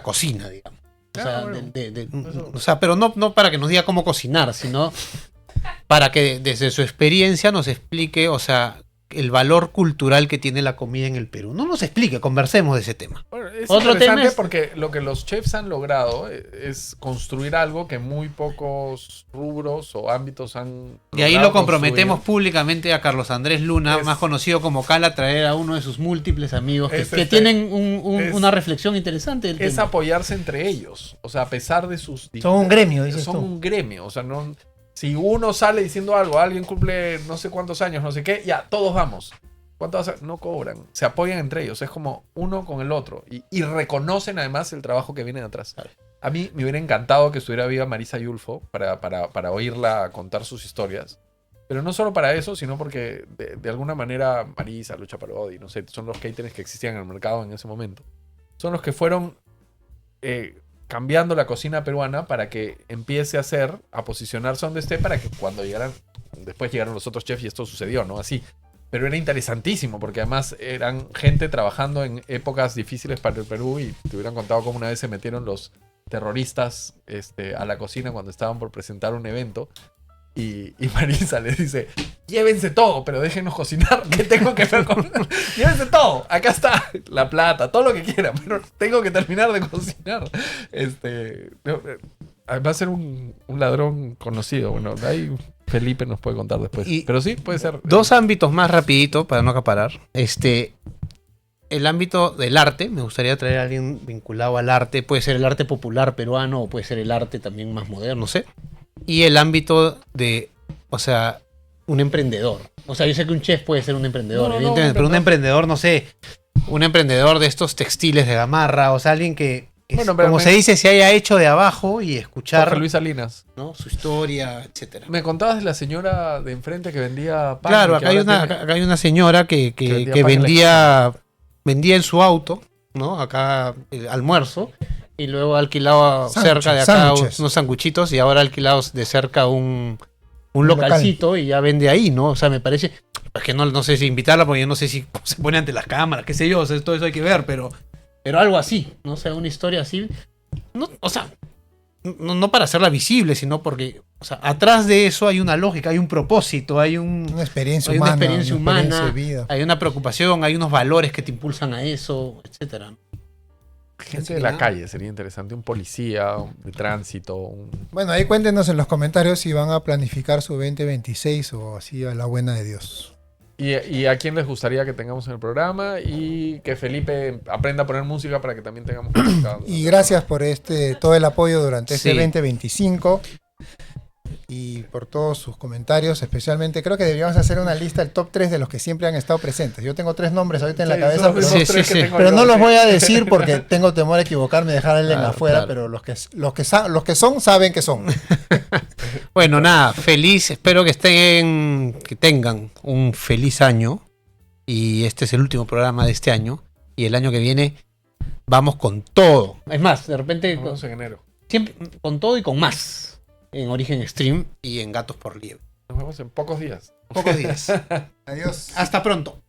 cocina, digamos. O sea, bueno. Eso. o sea, pero no para que nos diga cómo cocinar, sino para que desde su experiencia nos explique, o sea, el valor cultural que tiene la comida en el Perú. No nos explique, conversemos de ese tema. Bueno, es Otro interesante tema es- porque lo que los chefs han logrado es construir algo que muy pocos rubros o ámbitos han Y ahí logrado lo comprometemos construir. públicamente a Carlos Andrés Luna, Es- más conocido como Cala, traer a uno de sus múltiples amigos que, Es que este- tienen es- una reflexión interesante del Es tema. apoyarse entre ellos. O sea, a pesar de sus... Son un gremio, dices Son tú. un gremio. O sea, no... Si uno sale diciendo algo, alguien cumple no sé cuántos años, no sé qué, ya, todos vamos. ¿Cuánto vas a...? No cobran. Se apoyan entre ellos. Es como uno con el otro. Y reconocen además el trabajo que viene de atrás. A mí me hubiera encantado que estuviera viva Marisa Yulfo para oírla contar sus historias. Pero no solo para eso, sino porque de alguna manera Marisa, Lucha Parodi, no sé, son los catering que existían en el mercado en ese momento. Son los que fueron cambiando la cocina peruana para que empiece a posicionarse donde esté, para que cuando después llegaron los otros chefs y esto sucedió, ¿no? Así. Pero era interesantísimo, porque además eran gente trabajando en épocas difíciles para el Perú y te hubieran contado cómo una vez se metieron los terroristas a la cocina cuando estaban por presentar un evento. Y Marisa les dice, llévense todo, pero déjenos cocinar. ¿Qué tengo que ver con...? Llévense todo. Acá está la plata, todo lo que quieran, pero tengo que terminar de cocinar. Va a ser un ladrón conocido. Bueno, ahí Felipe nos puede contar después. Y- Pero sí, puede ser. Dos ámbitos más rapidito, para no acaparar. El ámbito del arte, me gustaría traer a alguien vinculado al arte. Puede ser el arte popular peruano o puede ser el arte también más moderno, no sé. Y el ámbito de, o sea, un emprendedor. O sea, yo sé que un chef puede ser un emprendedor, No, evidentemente, pero un emprendedor, no sé, un emprendedor de estos textiles de gamarra, o sea, alguien que Bueno, pero como se dice, se haya hecho de abajo y escuchar, Jorge Luis Salinas. ¿no?, su historia, etcétera. Me contabas de la señora de enfrente que vendía pan. Claro, y que acá hay, ahora una, tiene- acá hay una señora que vendía pan en vendía en su auto, ¿no? Acá el almuerzo, y luego alquilaba Sándwiches, cerca de acá sándwiches. unos sanguchitos y ahora alquilado de cerca un local. localcito y ya vende ahí, ¿no? O sea, me parece, es que no sé si invitarla porque yo no sé si se pone ante las cámaras, qué sé yo, o sea, todo eso hay que ver, pero algo así, ¿no? O sea, una historia así, no, o sea, no para hacerla visible, sino porque, o sea, atrás de eso hay una lógica, hay un propósito, hay Una experiencia hay una humana. experiencia humana, de vida. hay una preocupación, hay unos valores que te impulsan a eso, etcétera. Gente de la calle sería interesante. Un policía de tránsito. Bueno, ahí cuéntenos en los comentarios si van a planificar su 2026 o así a la buena de Dios. Y a quién les gustaría que tengamos en el programa. Y que Felipe aprenda a poner música para que también tengamos música. Y gracias por todo el apoyo durante este Sí. 2025 y por todos sus comentarios, especialmente creo que deberíamos hacer una lista, el top 3 de los que siempre han estado presentes. Yo tengo 3 nombres ahorita en la Sí, cabeza, son pero, esos Sí, tres sí, que sí. tengo pero yo, no los sí. voy a decir porque tengo temor a equivocarme y dejar a alguien Claro, afuera, claro. pero los que son que son. Bueno, nada, feliz, espero que tengan un feliz año. Y este es el último programa de este año. Y el año que viene vamos con todo. Es más, de repente Nos vemos en enero. siempre con todo y con más. En Origen Extreme y en Gatos por Liebre. Nos vemos en pocos días. Pocos días. Adiós. Hasta pronto.